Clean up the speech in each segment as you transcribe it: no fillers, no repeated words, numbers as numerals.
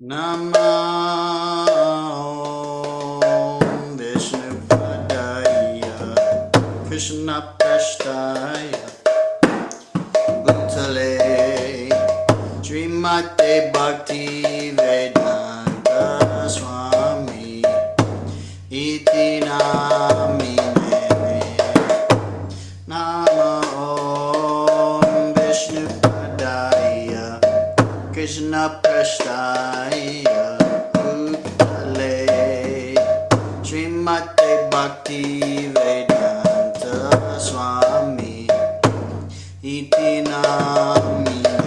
Namo Vishnupadaya Krishna Prasthaya Bhutale Srimate Bhakti Vedanta Swami Iti Namine Namo Vishnupadaya Krishna Prasthaya Bhutale Srimate Bhakti Vedanta Swami Iti Namine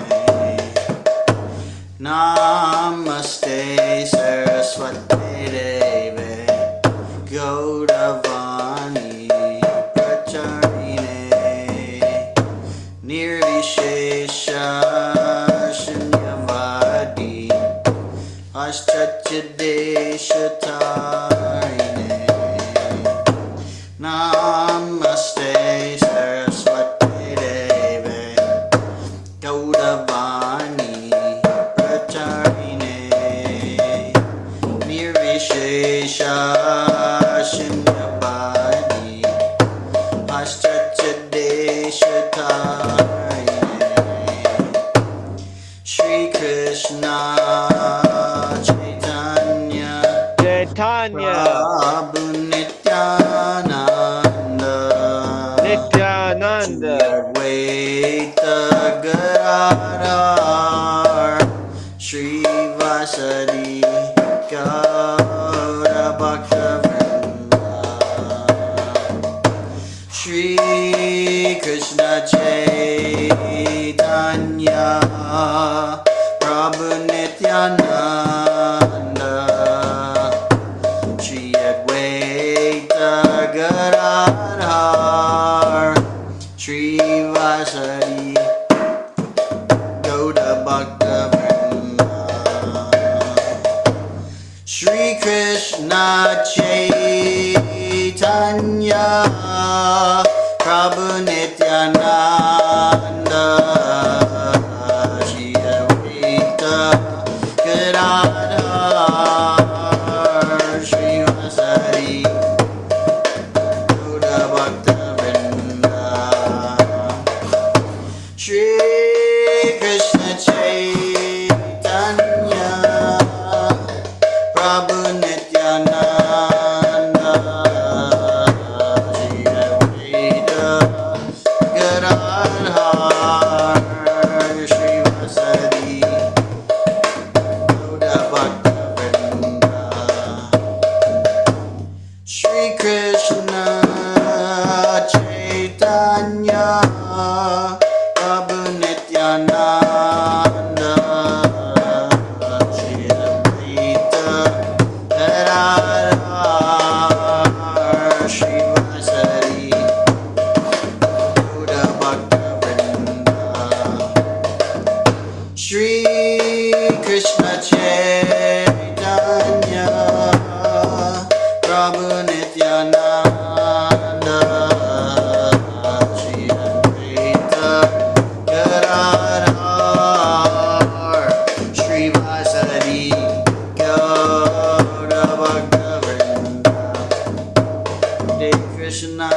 Namaste Saraswate Deve Gaudavani Pracharine Nirvishesha Shunyavadi Ashtatchadeshatarine Namaste Saraswate Deve Gaudavani Pracharine Nirvishesha Shunyavadi Ashtatchadeshatarine Shri Krishna Chaitanya Prabhu Nityananda Nityananda Advaita Gadadhar Shri Vasadi Gaura Bhaktavrinda Shri Krishna Chaitanya Prabhu Nityananda Shri Advaita Gadadhar Shri Vasadi Gaura Bhaktavrinda Shri Krishna Chaitanya Prabhu Nityananda Shri Advaita Gadadhar Shri Vasari Gaura Bhaktavrinda Shri Krishna Chaitanya Prabhu Nityananda Shri Advaita Gadadhar Shri Vasadi Gaura Bhaktavrinda Shri Krishna Chaitanya Prabhu Nityananda Shri Advaita Gadadhar Shri Vasari Gaura Bhaktavrinda Shri Krishna Chaitanya Prabhu Nityananda Shri Advaita Gadadhar Shri Vasadi Gaura Bhaktavrinda Hare Krishna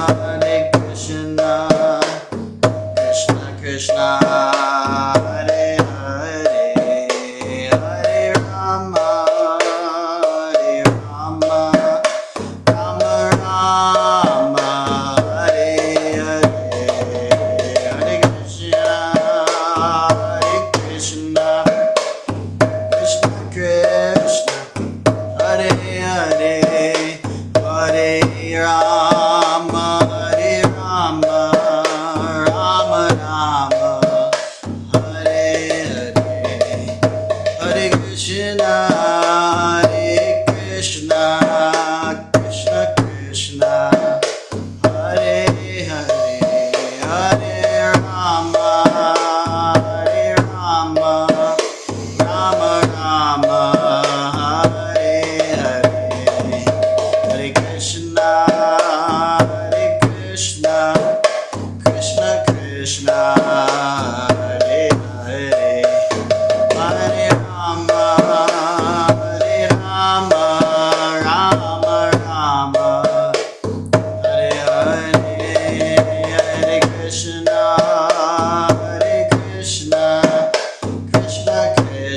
Hare Krishna Krishna Krishna Hare Hare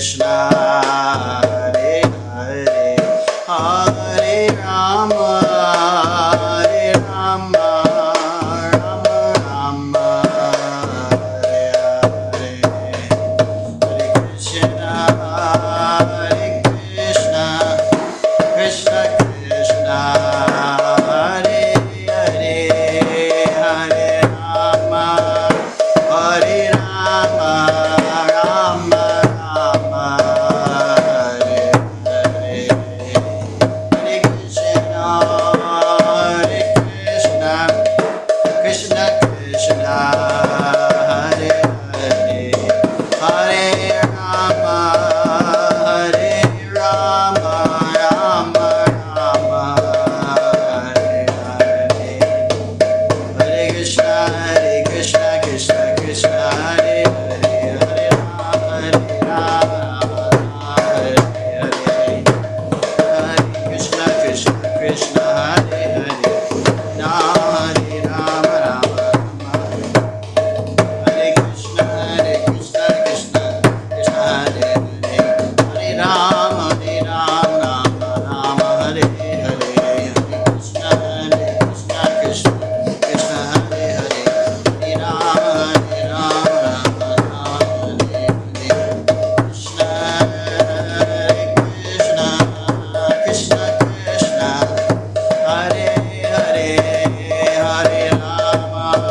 Krishna, Hare Hare, Hare Rama, Hare Rama, Rama Rama, Hare Hare, Hare Krishna, Hare Krishna, Krishna Krishna, Hare Hare, Hare Rama, Hare Rama, Rama Rama, Hare Hare, Hare Krishna, Hare Krishna, Krishna Krishna, Hare Hare, Hare Rama, Hare Rama, Rama Rama, Hare Hare, Hare Krishna, Krishna Krishna, Hare Hare, Hare Rama, Hare Hare, Hare Krishna, Krishna, Hare Hare, Hare Rama, Rama Rama, Hare Krishna, Krishna, Krishna, Hare Hare, Hare Rama, Rama Rama, Hare Hare, Hare Krishna, Krishna, Krishna, Hare Hare, Hare Rama, Rama Rama, Hare Hare, Krishna, Krishna, Krishna, Hare Hare, Hare Rama,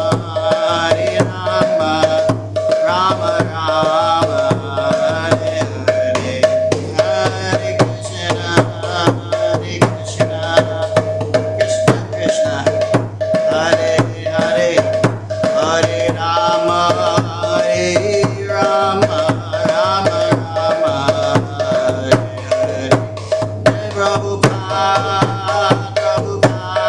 Rama Rama, Hare Hare, Hare Krishna, Krishna, Krishna, Hare Hare, Hare Rama, Rama Rama, Hare Hare, Prabhupada, Prabhupada,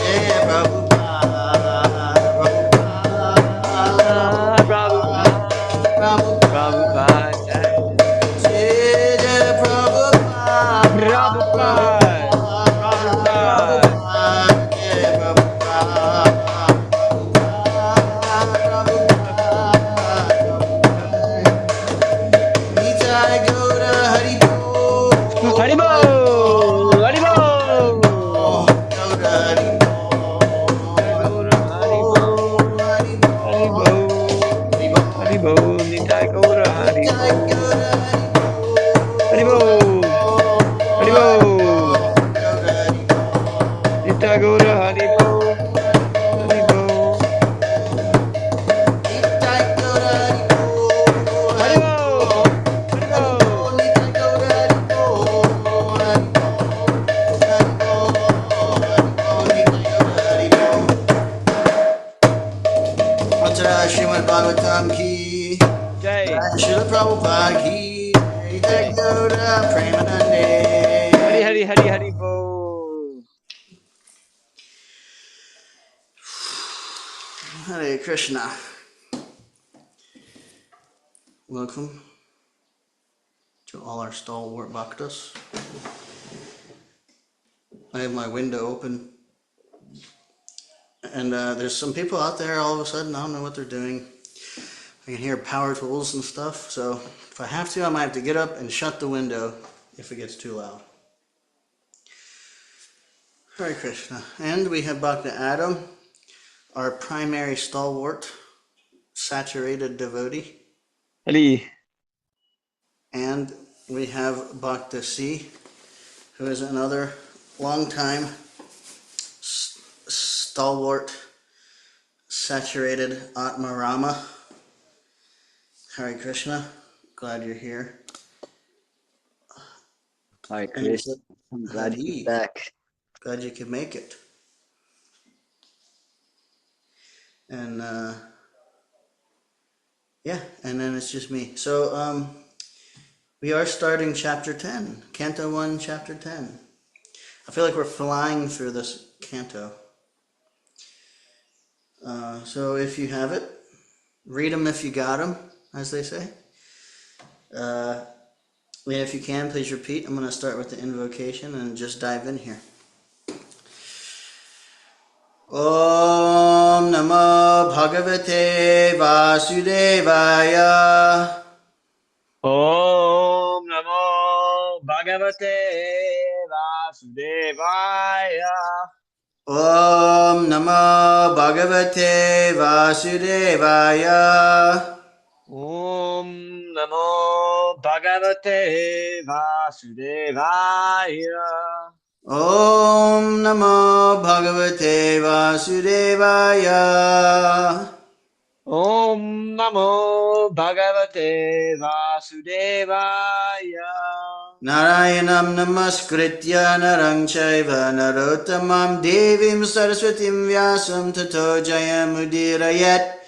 yeah, Prabhupada, Prabhupada, Jai Jai Prabhupada, Prabhupada, yeah, Prabhupada, Nitai Gaura Hari Bol, Haribo! Haribo! Gaura Hari Bol, Haribo! Haribo! Nitai Gaura Haribo! Haribo! Haribo! Nitai Gaura Haribo! Haribo! Haribo! Srimad Bhagavatam ki Jai! Srila Prabhupada ki Jai Gaura Premanande. Hari Haribo! Hare Krishna. Welcome to all our stalwart bhaktas. I have my window open, and there's some people out there all of a sudden, I don't know what they're doing. I can hear power tools and stuff, so if I have to, I might have to get up and shut the window if it gets too loud. Hare Krishna. And we have Bhakta Adam, our primary stalwart, saturated devotee. Hari! And we have Bhakta C, who is another long-time stalwart, saturated Atma Rama. Hare Krishna. Glad you're here. Hare Krishna. I'm glad to be back. Glad you could make it. And yeah, and then it's just me. So we are starting chapter 10, Canto 1, chapter 10. I feel like we're flying through this canto. So if you have it, read them if you got them, as they say. If you can, please repeat. I'm going to start with the invocation and just dive in here. Om Namo Bhagavate Vasudevaya. Om Namo Bhagavate Vasudevaya. Om Namo Bhagavate Vasudevaya. Om Namo Bhagavate Vasudevaya. Om Namo Bhagavate Vasudevaya. Om Namo Bhagavate Vasudevaya. Narayanam namaskritya narang chaiva narottamam devim saraswatim vyasam tato jayamudirayat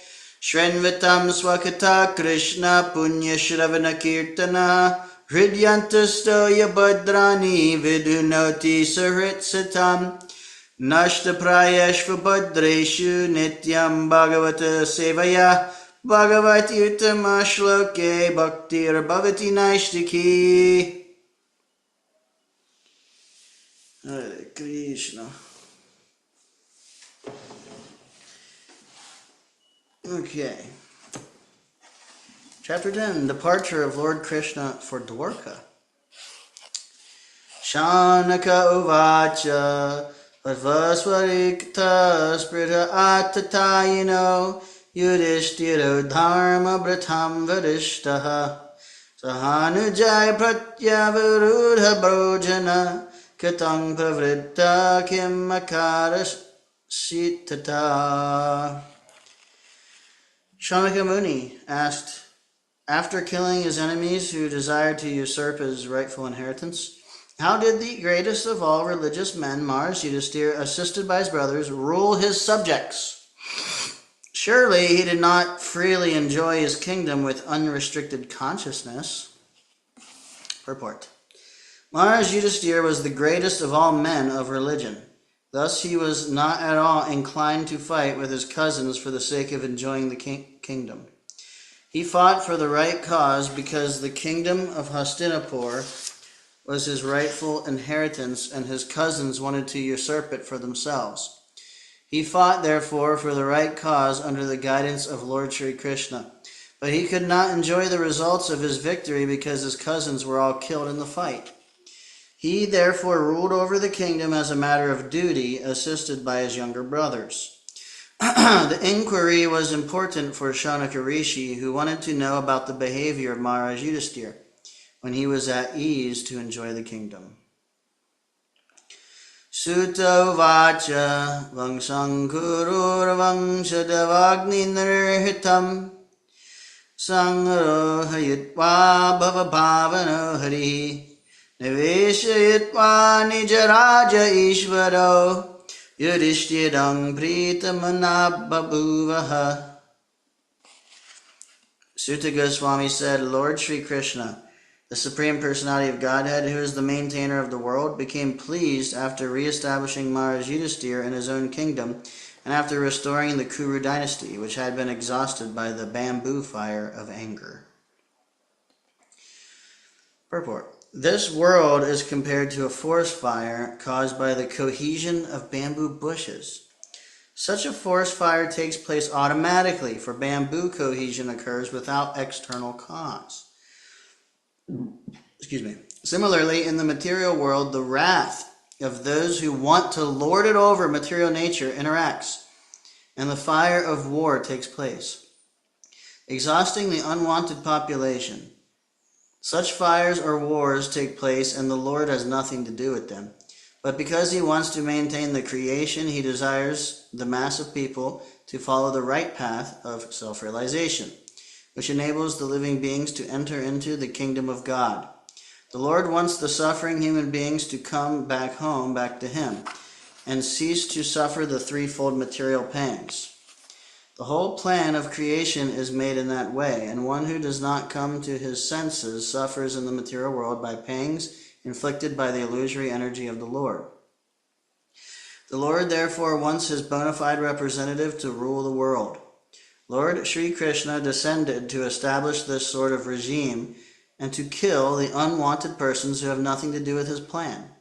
shrenvatam swakata krishna punya shravana kirtana hridyantasto yabhadrani vidunoti saritsatam Nashtaprayashvabhadreshu nityam bhagavata sevaya bhagavati uttama shloke bhaktir bhavati naishtiki. Hare Krishna. Okay. Chapter 10, Departure of Lord Krishna for Dwarka. Shanaka uvacha Vadvasvarikta sprita atatayino Yudhisthiro dharma bratam vadishtaha Sahanujaya pratyavarudha brojana Katang pravritta kim akarasitata. Shanaka Muni asked, after killing his enemies who desired to usurp his rightful inheritance, how did the greatest of all religious men, Mars Yudhisthira, assisted by his brothers, rule his subjects? Surely he did not freely enjoy his kingdom with unrestricted consciousness. Purport. Mars Yudhisthira was the greatest of all men of religion. Thus he was not at all inclined to fight with his cousins for the sake of enjoying the kingdom. He fought for the right cause because the kingdom of Hastinapur was his rightful inheritance and his cousins wanted to usurp it for themselves. He fought, therefore, for the right cause under the guidance of Lord Sri Krishna. But he could not enjoy the results of his victory because his cousins were all killed in the fight. He therefore ruled over the kingdom as a matter of duty, assisted by his younger brothers. The inquiry was important for Shaunaka Rishi, who wanted to know about the behavior of Maharaj Yudhisthira when he was at ease to enjoy the kingdom. Sutta vacha vangsang kurur vangshadavagni nirhitam sangrohayitva bhavabhavano hari niveshayitva nijaraja ishvaro Yudhishthirang pritamanabhabuvaha. Sutta Goswami said, Lord Sri Krishna, the Supreme Personality of Godhead, who is the maintainer of the world, became pleased after re-establishing Maharaj Yudhisthira in his own kingdom and after restoring the Kuru dynasty, which had been exhausted by the bamboo fire of anger. Purport. This world is compared to a forest fire caused by the cohesion of bamboo bushes. Such a forest fire takes place automatically, for bamboo cohesion occurs without external cause. Similarly, in the material world, the wrath of those who want to lord it over material nature interacts, and the fire of war takes place, exhausting the unwanted population. Such fires or wars take place, and the Lord has nothing to do with them. But because he wants to maintain the creation, he desires the mass of people to follow the right path of self-realization, which enables the living beings to enter into the kingdom of God. The Lord wants the suffering human beings to come back home, back to him, and cease to suffer the threefold material pangs. The whole plan of creation is made in that way, and one who does not come to his senses suffers in the material world by pangs inflicted by the illusory energy of the Lord. The Lord therefore wants his bona fide representative to rule the world. Lord Sri Krishna descended to establish this sort of regime and to kill the unwanted persons who have nothing to do with his plan.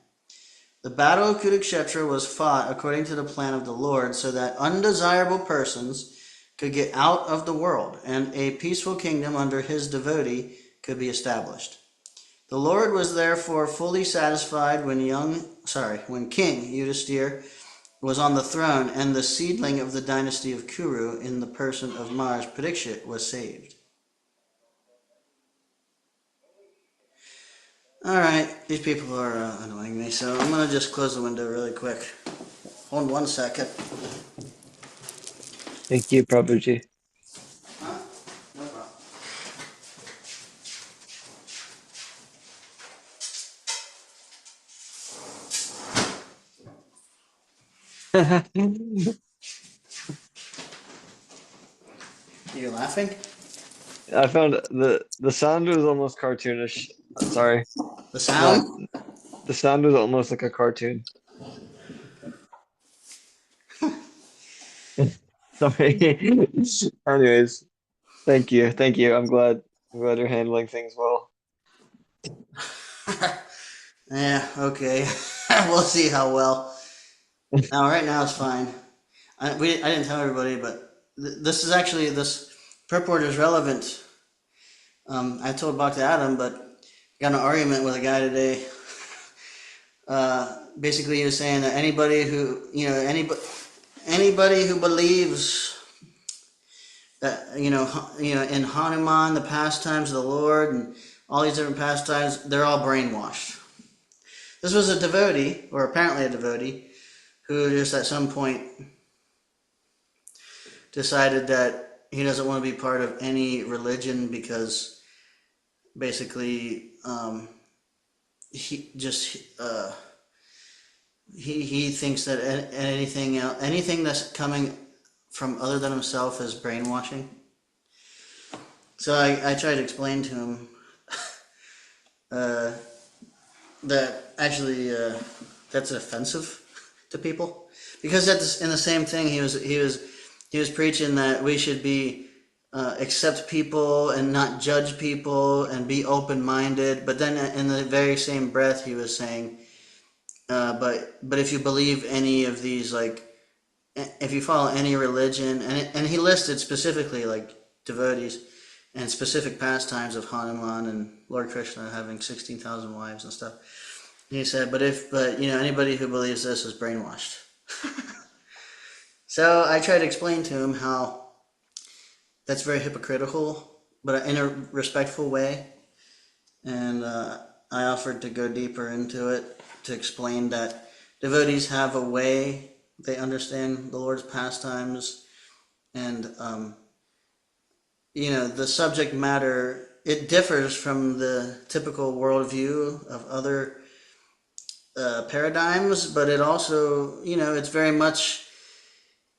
The battle of Kurukshetra was fought according to the plan of the Lord so that undesirable persons could get out of the world, and a peaceful kingdom under his devotee could be established. The Lord was therefore fully satisfied when King Yudhisthira was on the throne and the seedling of the dynasty of Kuru in the person of Mars Parikshit was saved. Alright, these people are annoying me, so I'm going to just close the window really quick. Hold 1 second. Thank you, Prabhuji. Huh? No problem. You laughing? I found the sound was almost cartoonish. Sorry, The not sound? the sound was almost like a cartoon. Sorry. Anyways, thank you. I'm glad you're handling things well. Yeah, okay. We'll see how well. Now, right now it's fine. I didn't tell everybody, but this purport is relevant. I told Bhakti Adam, but got in an argument with a guy today. Basically, he was saying that anybody who believes that in Hanuman, the pastimes of the Lord, and all these different pastimes, they're all brainwashed. This was a devotee, or apparently a devotee, who just at some point decided that he doesn't want to be part of any religion because basically he just he thinks that anything that's coming from other than himself is brainwashing. So I tried to explain to him uh, that actually that's offensive to people because in the same thing he was preaching that we should be accept people and not judge people and be open-minded, but then in the very same breath he was saying but if you believe any of these, like if you follow any religion, and he listed specifically like devotees and specific pastimes of Hanuman and Lord Krishna having 16,000 wives and stuff. And he said, but anybody who believes this is brainwashed. So I tried to explain to him how that's very hypocritical, but in a respectful way. And I offered to go deeper into it to explain that devotees have a way they understand the Lord's pastimes, and the subject matter, it differs from the typical worldview of other paradigms, but it also, it's very much,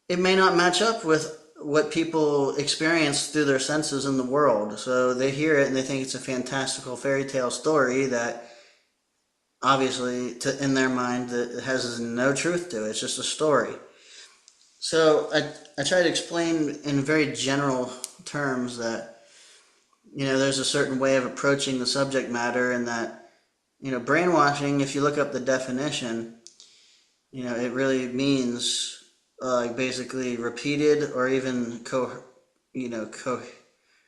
it may not match up with what people experience through their senses in the world. So they hear it and they think it's a fantastical fairy tale story that obviously in their mind that has no truth to it. It's just a story. So I try to explain in very general terms that there's a certain way of approaching the subject matter, and that brainwashing, if you look up the definition, it really means basically repeated or even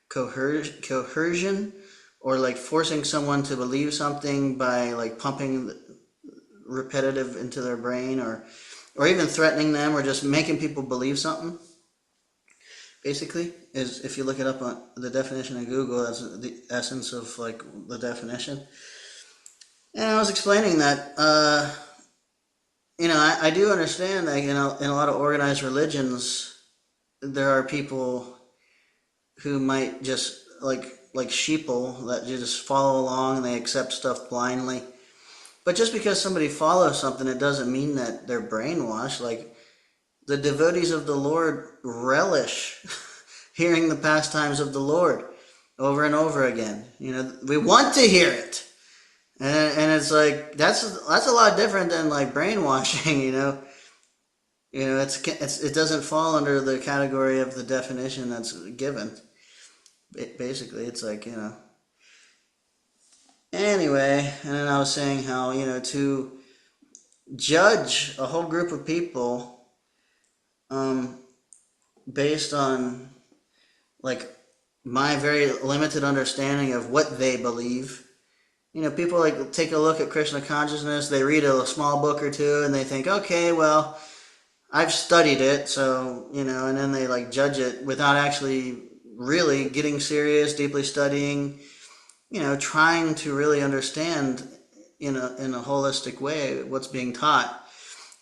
coercion, or like forcing someone to believe something by like pumping repetitive into their brain, or even threatening them, or just making people believe something. Basically, is if you look it up on the definition in Google, that's the essence of like the definition. And I was explaining that I do understand that in a lot of organized religions there are people who might just like sheeple that you just follow along and they accept stuff blindly. But just because somebody follows something, it doesn't mean that they're brainwashed. Like the devotees of the Lord relish hearing the pastimes of the Lord over and over again. We want to hear it. And it's like that's a lot different than like brainwashing, it doesn't fall under the category of the definition that's given. Basically, it's like Anyway, and then I was saying how to judge a whole group of people based on like my very limited understanding of what they believe. People like take a look at Krishna consciousness, they read a small book or two, and they think, okay, well, I've studied it, so, and then they like judge it without actually really getting serious, deeply studying, trying to really understand in a holistic way what's being taught.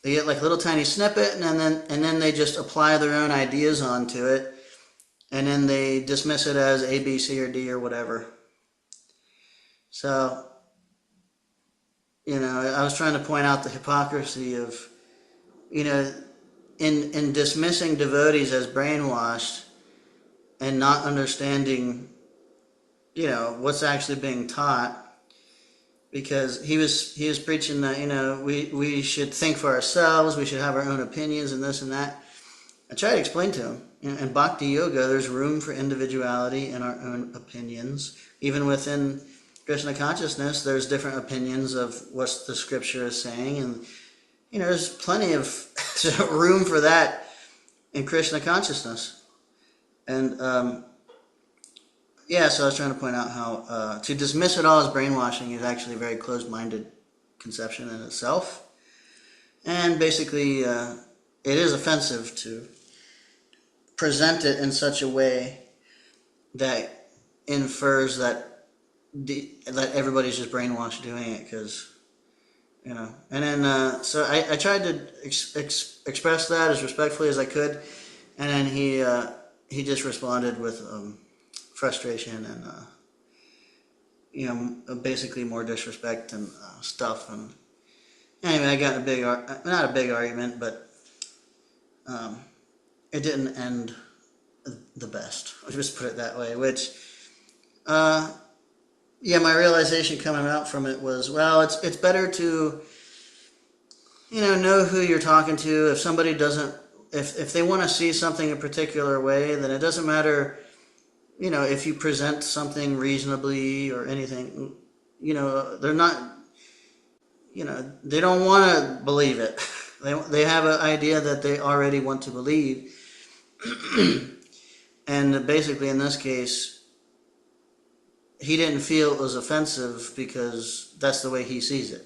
They get like little tiny snippet, and then they just apply their own ideas onto it, and then they dismiss it as A, B, C, or D or whatever. So, I was trying to point out the hypocrisy of, you know, in dismissing devotees as brainwashed and not understanding, what's actually being taught. Because he was preaching that we should think for ourselves, we should have our own opinions and this and that. I tried to explain to him, in Bhakti Yoga, there's room for individuality and our own opinions. Even within Krishna consciousness, there's different opinions of what the scripture is saying, and there's plenty of room for that in Krishna consciousness. And yeah, so I was trying to point out how to dismiss it all as brainwashing is actually a very closed-minded conception in itself, and basically it is offensive to present it in such a way that infers that everybody's just brainwashed doing it because and then so I tried to express that as respectfully as I could, and then he just responded with frustration and basically more disrespect and stuff. And anyway, I got in a not a big argument, but um, it didn't end the best. I'll just put it that way. Which, yeah, my realization coming out from it was, well, it's better to know who you're talking to. If somebody doesn't, if they want to see something a particular way, then it doesn't matter. If you present something reasonably or anything, they're not. They don't want to believe it. They have an idea that they already want to believe. And basically, in this case, he didn't feel it was offensive because that's the way he sees it.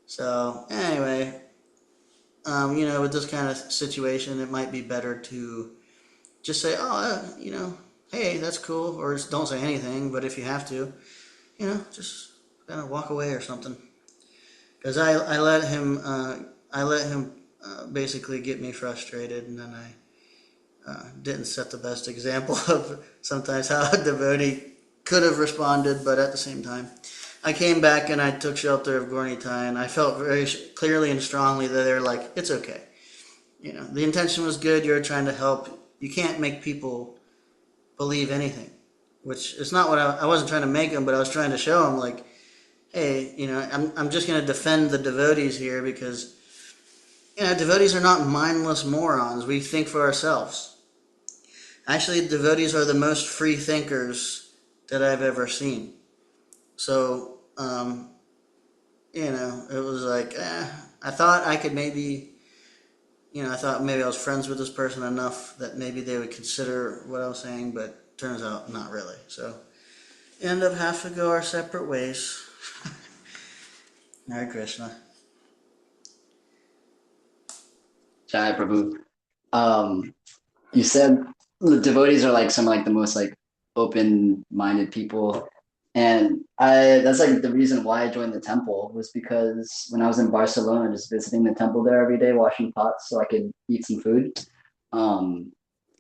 So, anyway, with this kind of situation, it might be better to just say, oh, hey, that's cool, or don't say anything, but if you have to, just kind of walk away or something. Because I let him basically get me frustrated, and then I didn't set the best example of sometimes how a devotee could have responded, but at the same time, I came back and I took shelter of Gornitai, and I felt very clearly and strongly that they're like, it's okay. The intention was good. You're trying to help. You can't make people believe anything, which is not what I wasn't trying to make them, but I was trying to show them, like, hey, I'm just going to defend the devotees here because, devotees are not mindless morons. We think for ourselves. Actually, devotees are the most free thinkers that I've ever seen. So, it was like, I thought I could maybe, I thought maybe I was friends with this person enough that maybe they would consider what I was saying, but turns out not really. So, end up having to go our separate ways. Hare Krishna. Jai Prabhu. Um, you said the devotees are like some like the most like open-minded people, and I that's like the reason why I joined the temple was because when I was in Barcelona, just visiting the temple there every day, washing pots so I could eat some food. Um,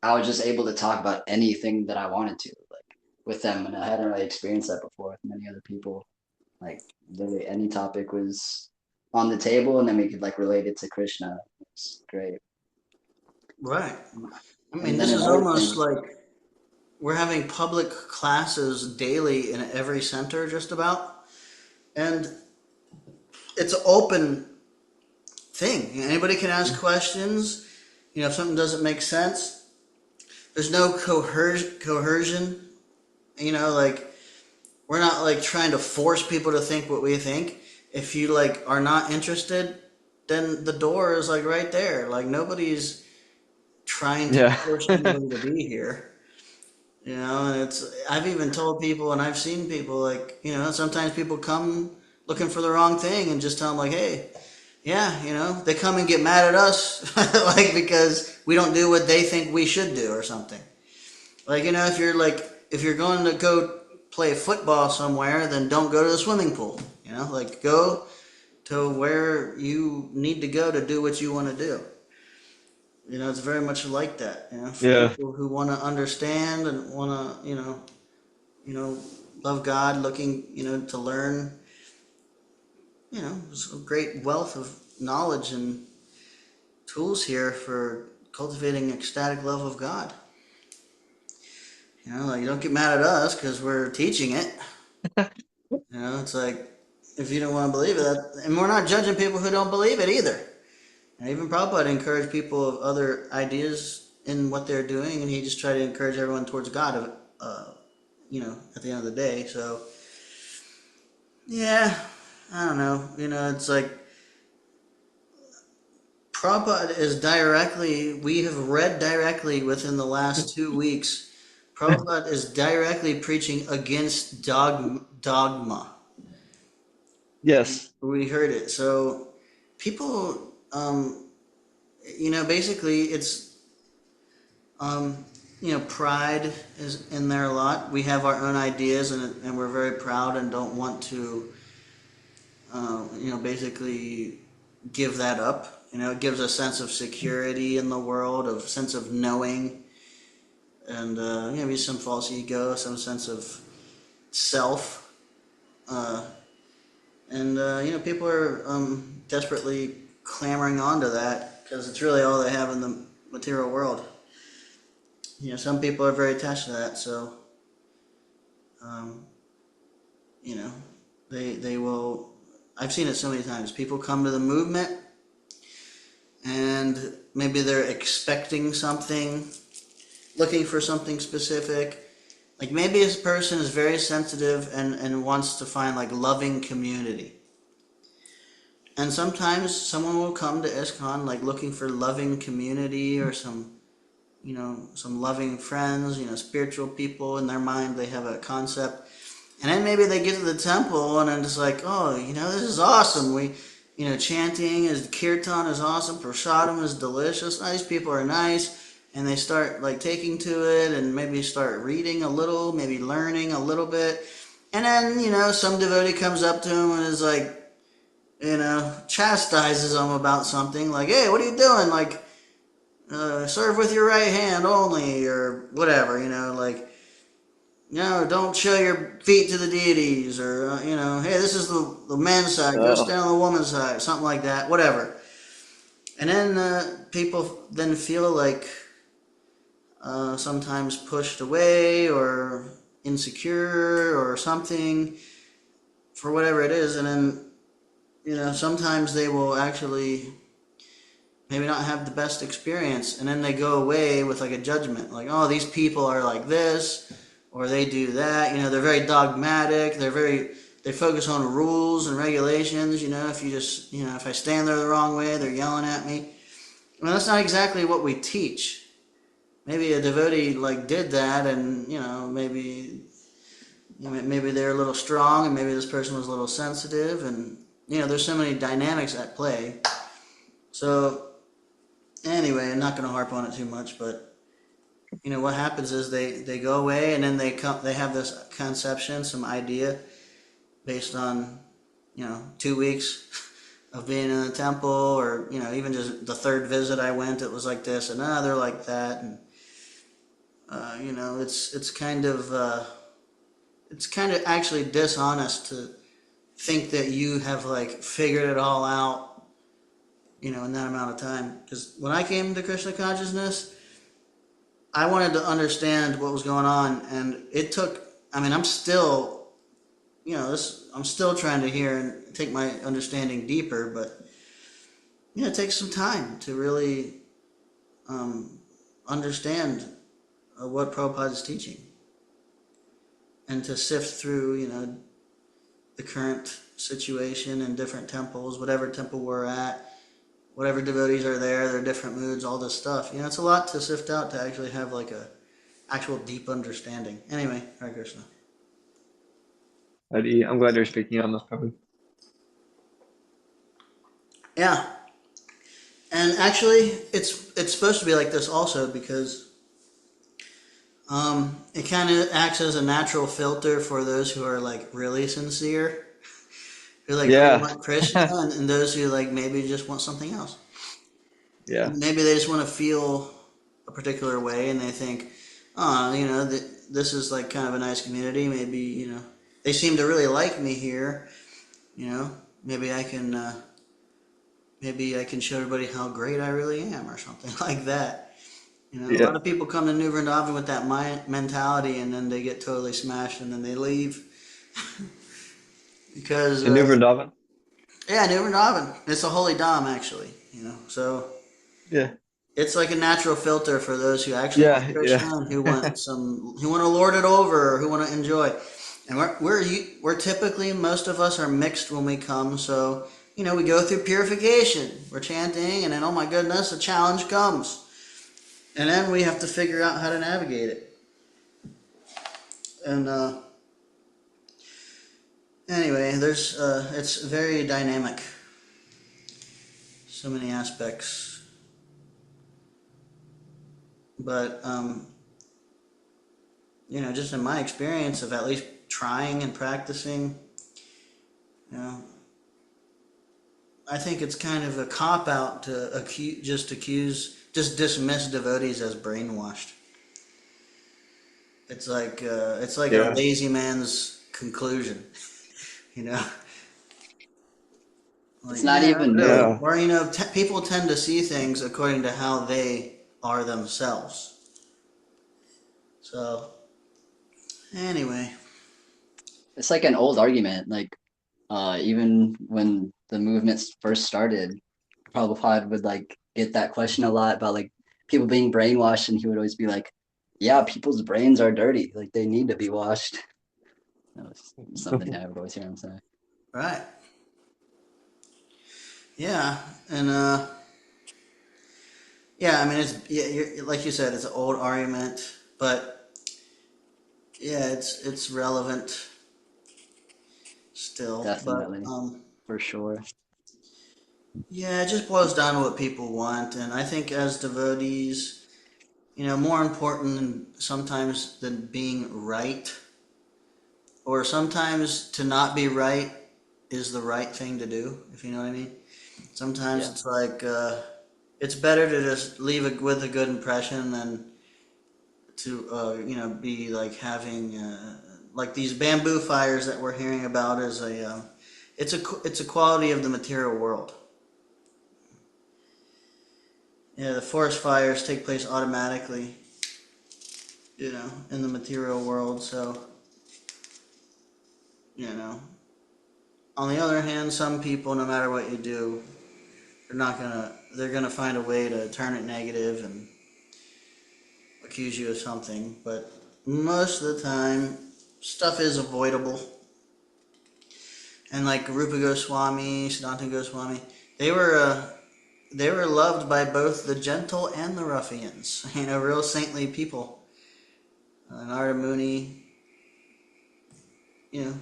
I was just able to talk about anything that I wanted to, like with them, and I hadn't really experienced that before with many other people. Like literally any topic was on the table, and then we could like relate it to Krishna. It's great. Right. I mean, And then this is another almost thing, like we're having public classes daily in every center, just about. And it's an open thing. Anybody can ask questions. If something doesn't make sense, there's no coercion. Like we're not like trying to force people to think what we think. If you like are not interested, then the door is like right there. Like nobody's trying to Yeah. force anybody to be here. You know, and I've even told people and I've seen people like, sometimes people come looking for the wrong thing and just tell them like, hey, yeah, they come and get mad at us like because we don't do what they think we should do or something. Like, if you're going to go play football somewhere, then don't go to the swimming pool. Like go to where you need to go to do what you want to do. It's very much like that, for Yeah. people who want to understand and want to, you know, love God, looking, to learn, there's a great wealth of knowledge and tools here for cultivating ecstatic love of God. Like you don't get mad at us because we're teaching it. It's like if you don't want to believe it, and we're not judging people who don't believe it either. And even Prabhupada encouraged people of other ideas in what they're doing, and he just tried to encourage everyone towards God. At the end of the day. So, yeah, I don't know. It's like Prabhupada is directly. We have read directly within the last 2 weeks. Prabhupada is directly preaching against dogma. Yes. We heard it. So people, basically it's, pride is in there a lot. We have our own ideas and we're very proud and don't want to, basically give that up. It gives a sense of security in the world, of sense of knowing, and, maybe some false ego, some sense of self. Uh, And people are desperately clamoring onto that because it's really all they have in the material world. Some people are very attached to that, so um, you know, they will. I've seen it so many times. People come to the movement, and maybe they're expecting something, looking for something specific. Like maybe this person is very sensitive and wants to find like loving community. And sometimes someone will come to ISKCON like looking for loving community or some loving friends, spiritual people in their mind. They have a concept. And then maybe they get to the temple and then it's like, oh, this is awesome. Chanting is, kirtan is awesome. Prasadam is delicious. These people are nice. And they start like taking to it and maybe start reading a little, maybe learning a little bit. And then, some devotee comes up to them and is like, chastises them about something like, hey, what are you doing? Like, serve with your right hand only, or whatever, like, don't show your feet to the deities, or, hey, this is the men's side, go Oh, stand on the woman's side, something like that, whatever. And then people then feel like sometimes pushed away or insecure or something for whatever it is, and then, sometimes they will actually maybe not have the best experience and then they go away with like a judgment like, oh, these people are like this or they do that. They're very dogmatic. They focus on rules and regulations. If you just, if I stand there the wrong way, they're yelling at me. Well, that's not exactly what we teach. Maybe a devotee like did that, and maybe they're a little strong and maybe this person was a little sensitive, and there's so many dynamics at play. So anyway, I'm not going to harp on it too much, but what happens is they go away and then they have this conception, some idea based on 2 weeks of being in the temple, or even just the third visit I went, it was like this, and they're like that, and it's kind of actually dishonest to think that you have like figured it all out, in that amount of time. Because when I came to Krishna consciousness, I wanted to understand what was going on, and it took. I mean, I'm still, I'm still trying to hear and take my understanding deeper, but it takes some time to really understand what Prabhupada is teaching, and to sift through, the current situation in different temples, whatever temple we're at, whatever devotees are there, their different moods, all this stuff. It's a lot to sift out to actually have like a actual deep understanding. Anyway, Hare Krishna. I'm glad you're speaking on this, Prabhu. Yeah, and actually, it's supposed to be like this also because it kind of acts as a natural filter for those who are like really sincere, who like really Yeah. want Krishna, and those who like maybe just want something else. Yeah. Maybe they just want to feel a particular way, and they think, oh, this is like kind of a nice community. Maybe they seem to really like me here. You know, maybe I can show everybody how great I really am, or something like that. A Yeah. lot of people come to New Vrindavan with that mentality, and then they get totally smashed, and then they leave because In New Vrindavan? yeah, New Vrindavan, it's a holy dham actually. So Yeah. it's like a natural filter for those who actually want Yeah. Krishna Yeah. and who want to lord it over, or who want to enjoy. And we're typically, most of us are mixed when we come, so we go through purification. We're chanting, and then oh my goodness, a challenge comes, and then we have to figure out how to navigate it. And anyway, there's it's very dynamic, so many aspects, but just in my experience of at least trying and practicing, you know, I think it's kind of a cop out to just dismiss devotees as brainwashed. It's like a Yeah. lazy man's conclusion, you know. It's Like, not yeah, even really. new. Yeah. Or people tend to see things according to how they are themselves. So anyway, It's like an old argument. Like even when the movements first started, Prabhupada would like get that question a lot about like people being brainwashed, and he would always be like, "Yeah, people's brains are dirty. Like they need to be washed." That was something I would always hear him say. right? Yeah, and yeah. I mean, like you said, it's an old argument, but yeah, it's relevant still. But Definitely, for sure. yeah, it just boils down to what people want, and I think as devotees, more important sometimes than being right, or sometimes to not be right is the right thing to do, if you know what I mean. Sometimes Yeah. it's like it's better to just leave it with a good impression than to be like having like these bamboo fires that we're hearing about as it's a quality of the material world. Yeah, the forest fires take place automatically, in the material world. So, you know, on the other hand, some people, no matter what you do, they're gonna find a way to turn it negative and accuse you of something. But most of the time, stuff is avoidable. And like Rupa Goswami, Siddhanta Goswami, they were uh, they were loved by both the gentle and the ruffians. Real saintly people. Narada Muni, you know,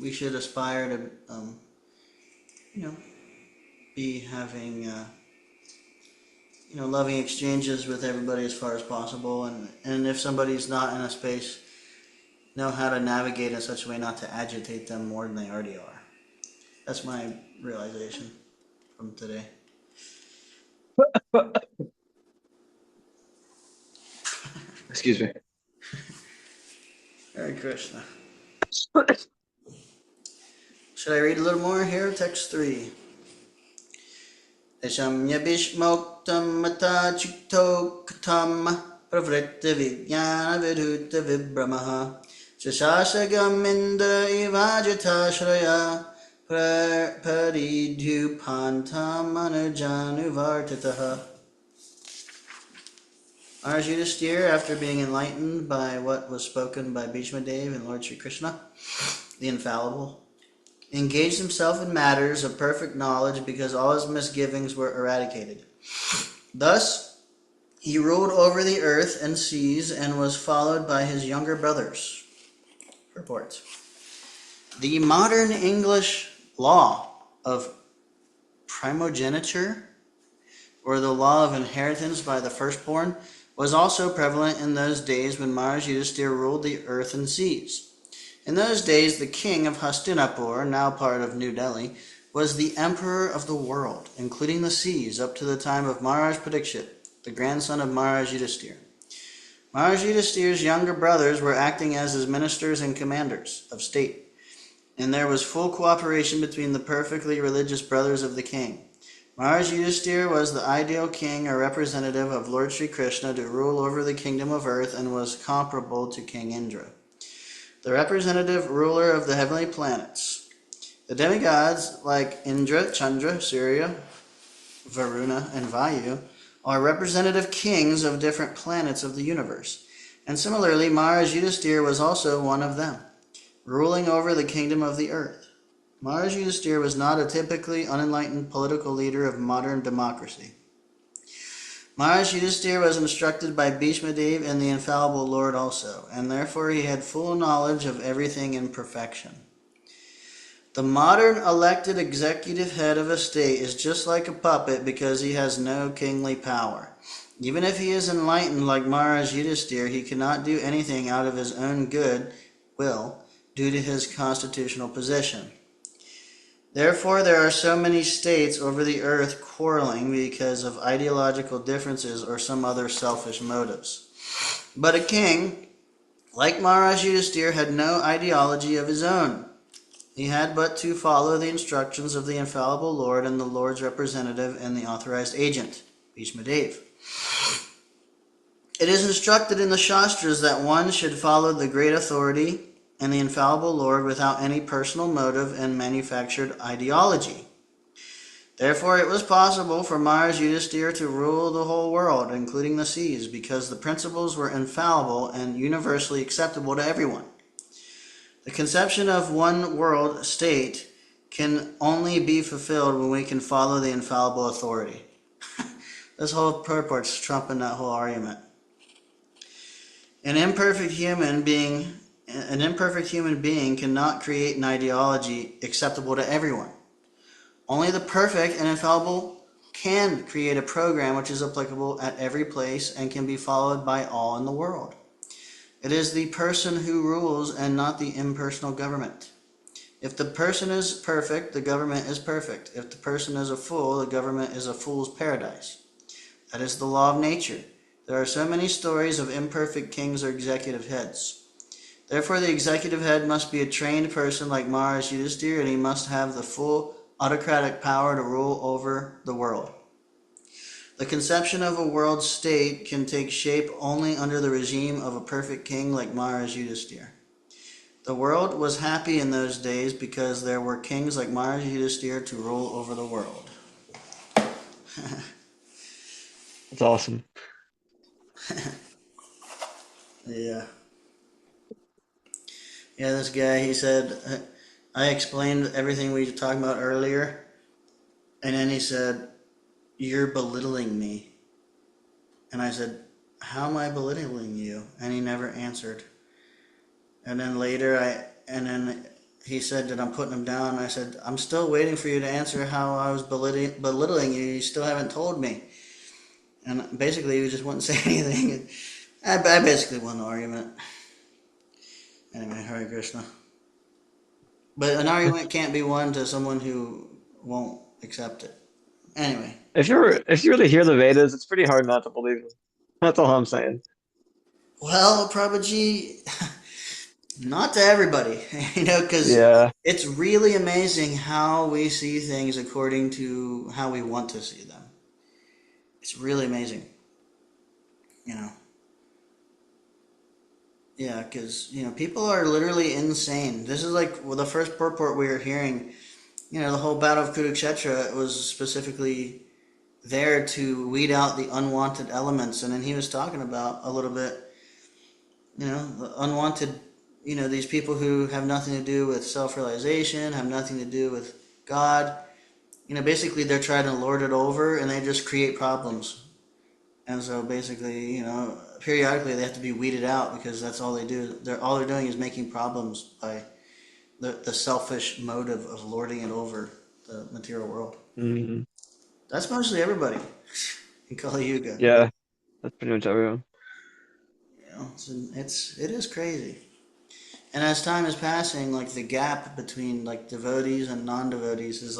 we should aspire to, you know, be having, loving exchanges with everybody as far as possible. And if somebody's not in a space, know how to navigate in such a way not to agitate them more than they already are. That's my realization from today. Excuse me. Hare Krishna. Should I read a little more here? Text 3. Eshamyabhishmoktam mata chikto katam pravritti vijnana vidhuta vibramaha shashashagam indra ivajita paridhupantam anujanuvartitaha. Ours Yudhisthira, after being enlightened by what was spoken by Bhishma Dev and Lord Sri Krishna, the infallible, engaged himself in matters of perfect knowledge because all his misgivings were eradicated. Thus, He ruled over the earth and seas and was followed by his younger brothers. Reports. The modern English law of primogeniture, or the law of inheritance by the firstborn, was also prevalent in those days when Maharaj Yudhisthira ruled the earth and seas. In those days, the king of Hastinapur, now part of New Delhi, was the emperor of the world, including the seas, up to the time of Maharaj Parikshit, the grandson of Maharaj Yudhisthira. Maharaj Yudhisthira's younger brothers were acting as his ministers and commanders of state, and there was full cooperation between the perfectly religious brothers of the king. Maharaj Yudhisthira was the ideal king or representative of Lord Sri Krishna to rule over the kingdom of earth and was comparable to King Indra, the representative ruler of the heavenly planets. The demigods like Indra, Chandra, Surya, Varuna, and Vayu are representative kings of different planets of the universe. And similarly, Maharaj Yudhisthira was also one of them, ruling over the kingdom of the earth. Maharaj Yudhisthira was not a typically unenlightened political leader of modern democracy. Maharaj Yudhisthira was instructed by Bhishma Dev and the infallible Lord also, and therefore he had full knowledge of everything in perfection. The modern elected executive head of a state is just like a puppet because he has no kingly power. Even if he is enlightened like Maharaj Yudhisthira, he cannot do anything out of his own good will due to his constitutional position. Therefore, there are so many states over the earth quarreling because of ideological differences or some other selfish motives. But a king, like Maharaj Yudhisthira, had no ideology of his own. He had but to follow the instructions of the infallible Lord and the Lord's representative and the authorized agent, Bhishma Dev. It is instructed in the Shastras that one should follow the great authority and the infallible Lord without any personal motive and manufactured ideology. Therefore, it was possible for Maharaj Yudhisthira to rule the whole world, including the seas, because the principles were infallible and universally acceptable to everyone. The conception of one world state can only be fulfilled when we can follow the infallible authority. This whole purport's trumping that whole argument. An imperfect human being cannot create an ideology acceptable to everyone. Only the perfect and infallible can create a program which is applicable at every place and can be followed by all in the world. It is the person who rules and not the impersonal government. If the person is perfect, the government is perfect. If the person is a fool, the government is a fool's paradise. That is the law of nature. There are so many stories of imperfect kings or executive heads. Therefore, the executive head must be a trained person like Maharaj Yudhisthira, and he must have the full autocratic power to rule over the world. The conception of a world state can take shape only under the regime of a perfect king like Maharaj Yudhisthira. The world was happy in those days because there were kings like Maharaj Yudhisthira to rule over the world. That's awesome. Yeah. Yeah, this guy, he said, I explained everything we were talking about earlier, and then he said, "You're belittling me." And I said, "How am I belittling you?" And he never answered. And then later, he said that I'm putting him down. I said, "I'm still waiting for you to answer how I was belittling you. You still haven't told me." And basically, he just wouldn't say anything. I basically won the argument. Anyway, Hare Krishna. But an argument can't be won to someone who won't accept it. Anyway. If you really hear the Vedas, it's pretty hard not to believe them. That's all I'm saying. Well, Prabhuji, not to everybody, because Yeah. it's really amazing how we see things according to how we want to see them. It's really amazing, Yeah, because, people are literally insane. This is like the first purport we were hearing. The whole Battle of Kurukshetra was specifically there to weed out the unwanted elements. And then he was talking about a little bit, the unwanted, these people who have nothing to do with self-realization, have nothing to do with God. Basically they're trying to lord it over and they just create problems. And so basically, periodically they have to be weeded out because that's all they do. All they're doing is making problems by the selfish motive of lording it over the material world. Hmm. That's mostly everybody in Kali Yuga. Yeah, that's pretty much everyone. It is crazy. And as time is passing, like the gap between like devotees and non-devotees is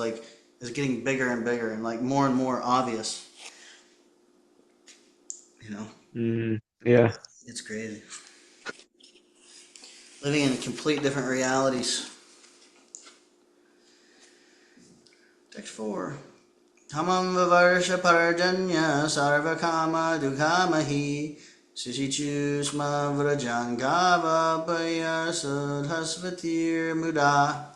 getting bigger and bigger and like more and more obvious. You know, Hmm. Yeah. it's crazy. Living in complete different realities. Text 4. Tamam vivarsha parjanya sarvakama dukamahi sishichusma vrajangava payasudhasvatir muda.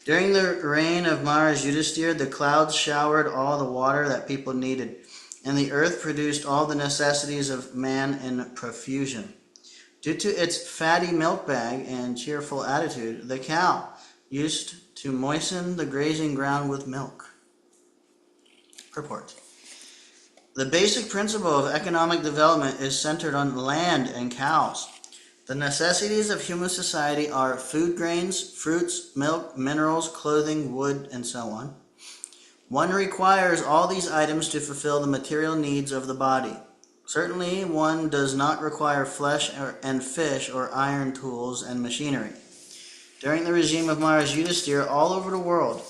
During the reign of Maharaj Yudhisthira, the clouds showered all the water that people needed, and the earth produced all the necessities of man in profusion. Due to its fatty milk bag and cheerful attitude, the cow used to moisten the grazing ground with milk. Purport. The basic principle of economic development is centered on land and cows. The necessities of human society are food grains, fruits, milk, minerals, clothing, wood, and so on. One requires all these items to fulfill the material needs of the body. Certainly, one does not require flesh and fish or iron tools and machinery. During the regime of Maharaj Yudhisthira, all over the world,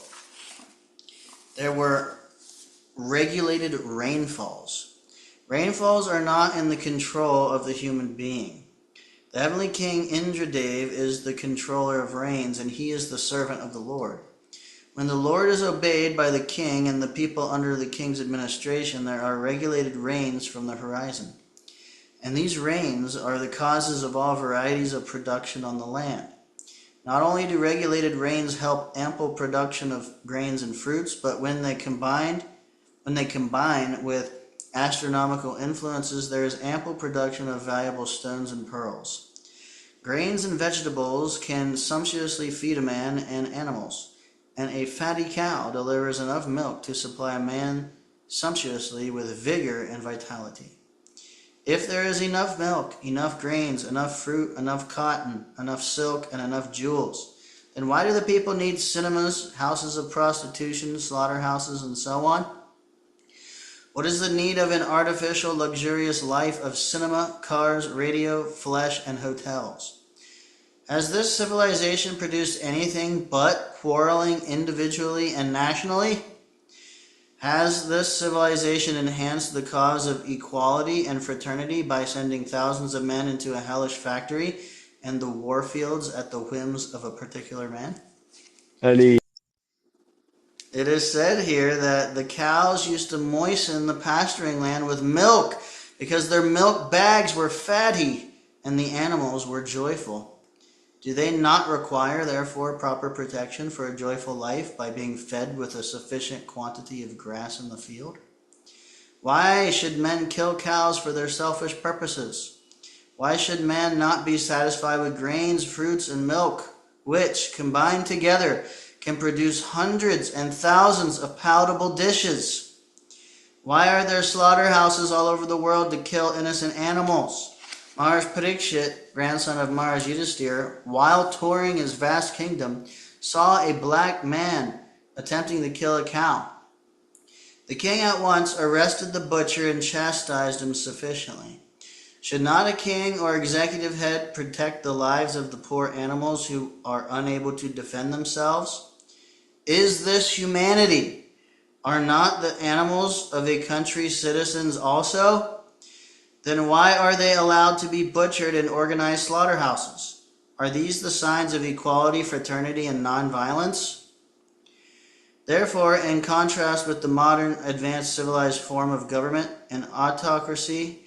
there were regulated rainfalls. Rainfalls are not in the control of the human being. The heavenly king Indradev is the controller of rains, and he is the servant of the Lord. When the Lord is obeyed by the king and the people under the king's administration, there are regulated rains from the horizon. And these rains are the causes of all varieties of production on the land. Not only do regulated rains help ample production of grains and fruits, but when they combine with astronomical influences, there is ample production of valuable stones and pearls. Grains and vegetables can sumptuously feed a man and animals, and a fatty cow delivers enough milk to supply a man sumptuously with vigor and vitality. If there is enough milk, enough grains, enough fruit, enough cotton, enough silk, and enough jewels, then why do the people need cinemas, houses of prostitution, slaughterhouses, and so on? What is the need of an artificial, luxurious life of cinema, cars, radio, flesh, and hotels? Has this civilization produced anything but quarreling individually and nationally? Has this civilization enhanced the cause of equality and fraternity by sending thousands of men into a hellish factory and the war fields at the whims of a particular man? Eddie. It is said here that the cows used to moisten the pasturing land with milk because their milk bags were fatty and the animals were joyful. Do they not require, therefore, proper protection for a joyful life by being fed with a sufficient quantity of grass in the field? Why should men kill cows for their selfish purposes? Why should man not be satisfied with grains, fruits, and milk, which, combined together, can produce hundreds and thousands of palatable dishes? Why are there slaughterhouses all over the world to kill innocent animals? Maharaj Parikshit, grandson of Maharaj Yudhisthira, while touring his vast kingdom, saw a black man attempting to kill a cow. The king at once arrested the butcher and chastised him sufficiently. Should not a king or executive head protect the lives of the poor animals who are unable to defend themselves? Is this humanity? Are not the animals of a country citizens also? Then why are they allowed to be butchered in organized slaughterhouses? Are these the signs of equality, fraternity, and nonviolence? Therefore, in contrast with the modern advanced civilized form of government, an autocracy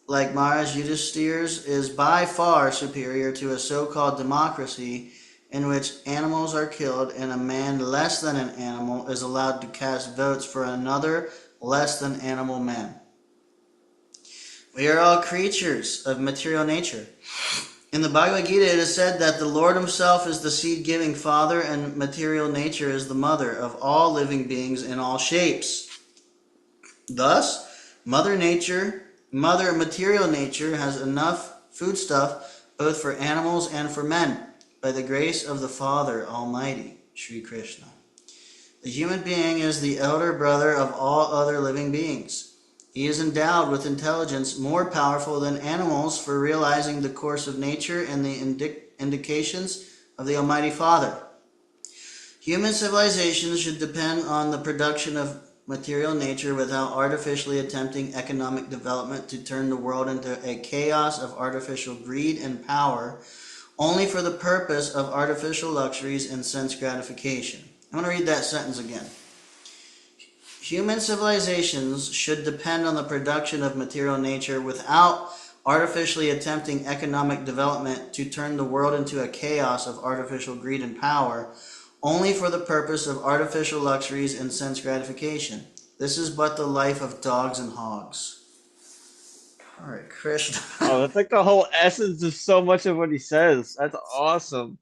like Maharaj Yudhisthira's is by far superior to a so-called democracy in which animals are killed and a man less than an animal is allowed to cast votes for another less than animal man. We are all creatures of material nature. In the Bhagavad Gita, it is said that the Lord himself is the seed-giving father and material nature is the mother of all living beings in all shapes. Thus, Mother material nature has enough foodstuff both for animals and for men, by the grace of the Father Almighty, Sri Krishna. The human being is the elder brother of all other living beings. He is endowed with intelligence more powerful than animals for realizing the course of nature and the indications of the Almighty Father. Human civilization should depend on the production of material nature without artificially attempting economic development to turn the world into a chaos of artificial greed and power, only for the purpose of artificial luxuries and sense gratification. I'm going to read that sentence again. Human civilizations should depend on the production of material nature without artificially attempting economic development to turn the world into a chaos of artificial greed and power, only for the purpose of artificial luxuries and sense gratification. This is but the life of dogs and hogs. All right, Krishna. Oh, that's like the whole essence of so much of what he says. That's awesome.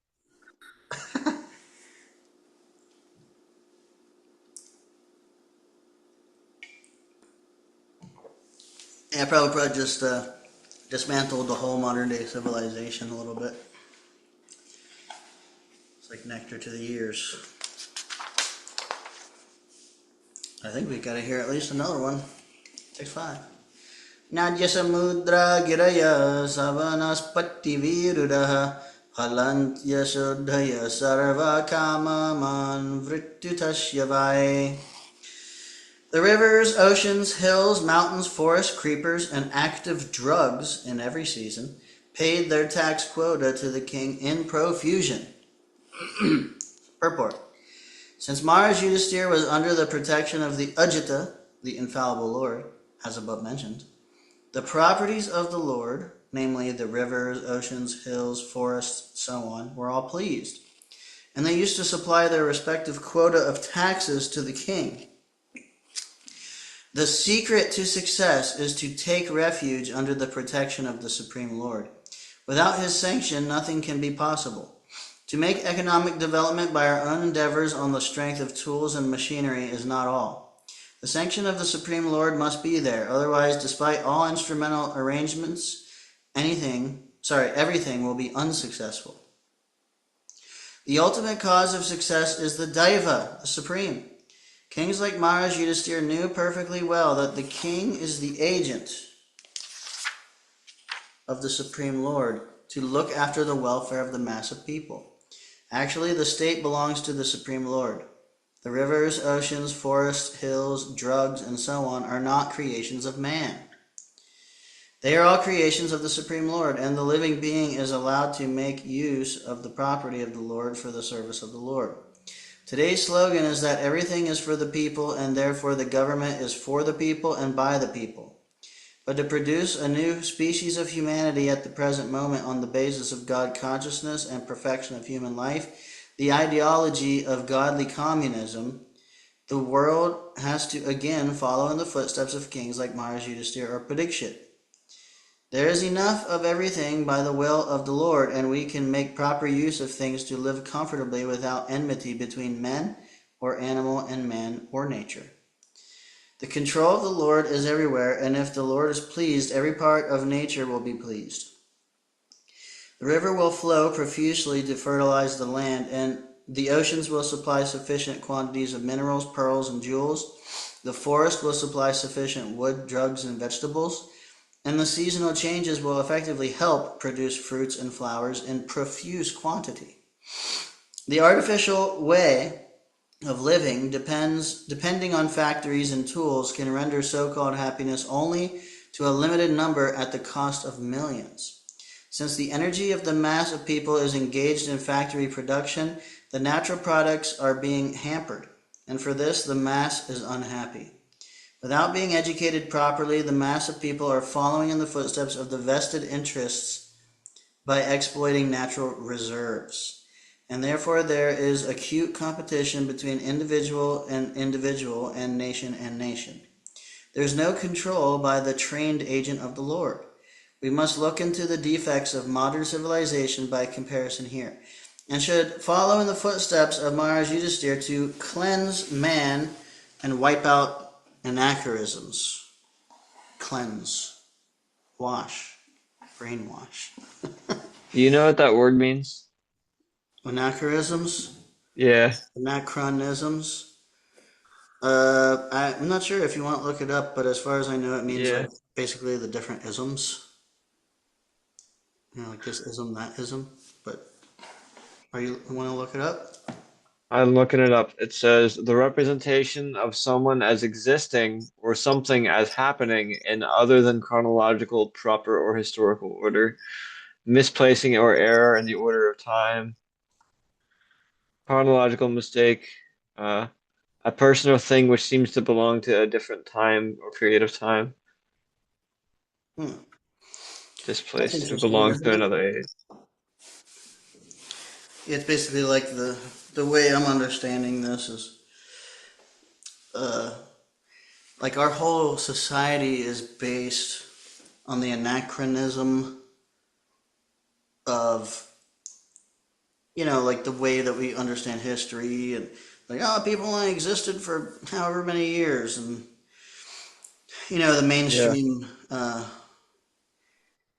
Yeah, probably just dismantled the whole modern day civilization a little bit. It's like nectar to the ears. I think we gotta hear at least another one. 6-5. Nadya samudra giraya savanaspatti virudaha halantya shuddhaya sarva kama man vrittutasya vai. The rivers, oceans, hills, mountains, forests, creepers, and active drugs in every season paid their tax quota to the king in profusion. Purport. Since Maharaj Yudhisthira was under the protection of the Ajita, the infallible Lord, as above mentioned, the properties of the Lord, namely the rivers, oceans, hills, forests, so on, were all pleased, and they used to supply their respective quota of taxes to the king. The secret to success is to take refuge under the protection of the Supreme Lord. Without his sanction, nothing can be possible. To make economic development by our own endeavors on the strength of tools and machinery is not all. The sanction of the Supreme Lord must be there, otherwise, despite all instrumental arrangements, everything will be unsuccessful. The ultimate cause of success is the Daiva, the Supreme. Kings like Maharaj Yudhisthira knew perfectly well that the king is the agent of the Supreme Lord to look after the welfare of the mass of people. Actually, the state belongs to the Supreme Lord. The rivers, oceans, forests, hills, drugs, and so on are not creations of man. They are all creations of the Supreme Lord, and the living being is allowed to make use of the property of the Lord for the service of the Lord. Today's slogan is that everything is for the people, and therefore the government is for the people and by the people. But to produce a new species of humanity at the present moment on the basis of God consciousness and perfection of human life, the ideology of godly communism, the world has to again follow in the footsteps of kings like Maharaj Yudhisthira or Parikshit. There is enough of everything by the will of the Lord, and we can make proper use of things to live comfortably without enmity between men or animal and man or nature. The control of the Lord is everywhere, and if the Lord is pleased, every part of nature will be pleased. The river will flow profusely to fertilize the land, and the oceans will supply sufficient quantities of minerals, pearls, and jewels. The forest will supply sufficient wood, drugs, and vegetables. And the seasonal changes will effectively help produce fruits and flowers in profuse quantity. The artificial way of living, depending on factories and tools, can render so-called happiness only to a limited number at the cost of millions. Since the energy of the mass of people is engaged in factory production, the natural products are being hampered, and for this the mass is unhappy. Without being educated properly, the mass of people are following in the footsteps of the vested interests by exploiting natural reserves. And therefore there is acute competition between individual and nation and nation. There is no control by the trained agent of the Lord. We must look into the defects of modern civilization by comparison here, and should follow in the footsteps of Maharaj Yudhisthira to cleanse man and wipe out anachronisms. cleanse, wash, brainwash. Do you know what that word means? Anachronisms, Yeah, anachronisms. I'm not sure if you want to look it up, but as far as I know, it means yeah. like basically the different isms. You know, like this ism, that ism. But are you want to look it up? I'm looking it up. It says the representation of someone as existing or something as happening in other than chronological, proper, or historical order, misplacing or error in the order of time, chronological mistake, uh, a person or thing which seems to belong to a different time or period of time, Hmm. That's displaced, who interesting, belongs isn't to it? another age. It's basically like the way I'm understanding this is uh, like our whole society is based on the anachronism of like the way that we understand history and like people only existed for however many years and the Yeah. mainstream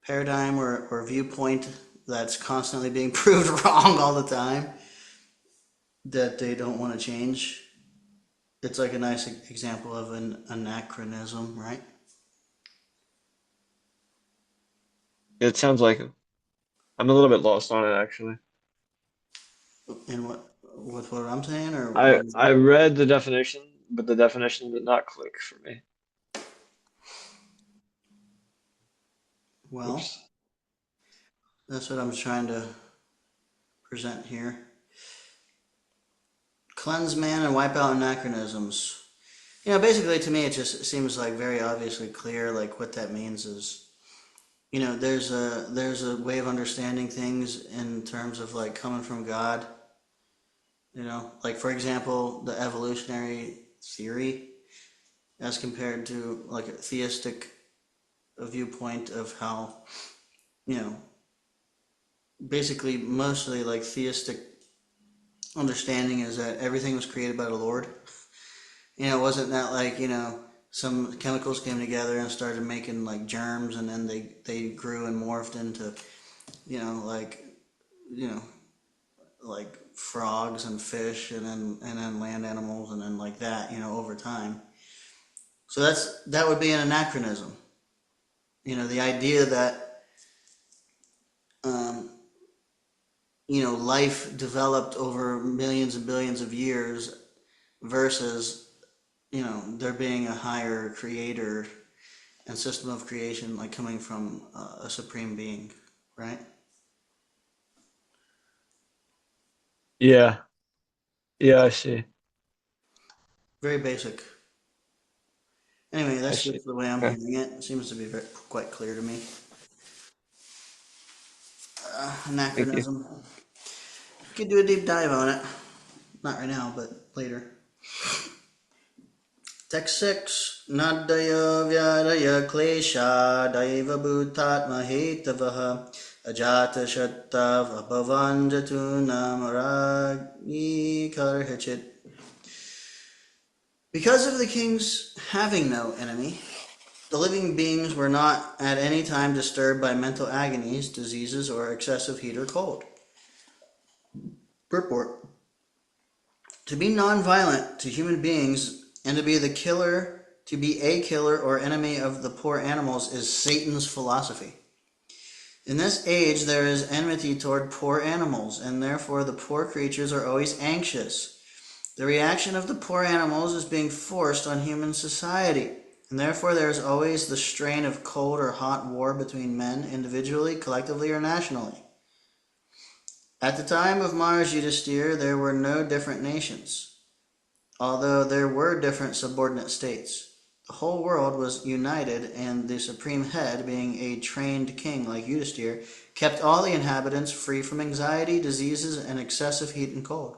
paradigm or viewpoint that's constantly being proved wrong all the time that they don't want to change. It's like a nice example of an anachronism, right? It sounds like I'm a little bit lost on it actually. In with what I'm saying, or I I read the definition, but the definition did not click for me. well, Oops. that's what I'm trying to present here. Cleanse man and wipe out anachronisms. Basically to me it just seems like very obviously clear. Like what that means is, there's a way of understanding things in terms of like coming from God. Like for example, the evolutionary theory as compared to like a theistic viewpoint of how, you know, basically mostly like theistic understanding is that everything was created by the Lord. It wasn't that like, some chemicals came together and started making like germs and then they grew and morphed into, you know, like, you know, like frogs and fish and then land animals and then like that, over time. So that would be an anachronism. The idea that um, life developed over millions and billions of years versus there being a higher creator and system of creation like coming from a supreme being, right? Yeah. Yeah, I see. Very basic. Anyway, I that's see. just the way I'm Okay. hearing it. It seems to be quite clear to me. Thank you. Anachronism. Could do a deep dive on it. Not right now, but later. Text 6. Nadaya vyadaya klesha daiva bhutatma hetavaha ajata shattav abhavanjatu namaragi karhachit. Because of the kings having no enemy, the living beings were not at any time disturbed by mental agonies, diseases, or excessive heat or cold. Purport. To be non-violent to human beings and to be a killer or enemy of the poor animals is Satan's philosophy. In this age, there is enmity toward poor animals, and therefore the poor creatures are always anxious. The reaction of the poor animals is being forced on human society, and therefore there is always the strain of cold or hot war between men, individually, collectively, or nationally. At the time of Mars Yudhisthira, there were no different nations, although there were different subordinate states. The whole world was united, and the supreme head, being a trained king like Yudhisthira, kept all the inhabitants free from anxiety, diseases, and excessive heat and cold.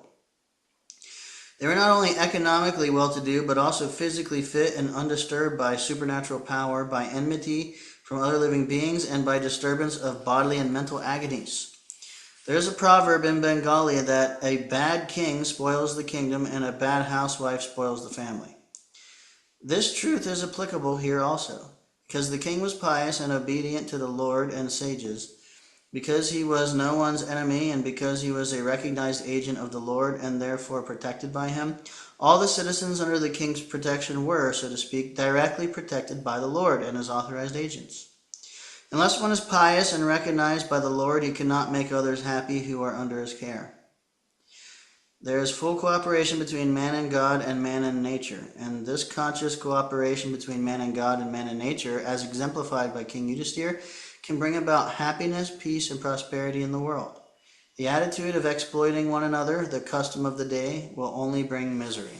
They were not only economically well-to-do, but also physically fit and undisturbed by supernatural power, by enmity from other living beings, and by disturbance of bodily and mental agonies. There is a proverb in Bengali that a bad king spoils the kingdom and a bad housewife spoils the family. This truth is applicable here also. Because the king was pious and obedient to the Lord and sages, because he was no one's enemy, and because he was a recognized agent of the Lord and therefore protected by him, all the citizens under the king's protection were, so to speak, directly protected by the Lord and his authorized agents. Unless one is pious and recognized by the Lord, he cannot make others happy who are under his care. There is full cooperation between man and God and man and nature, and this conscious cooperation between man and God and man and nature, as exemplified by King Yudhisthira, can bring about happiness, peace, and prosperity in the world. The attitude of exploiting one another, the custom of the day, will only bring misery.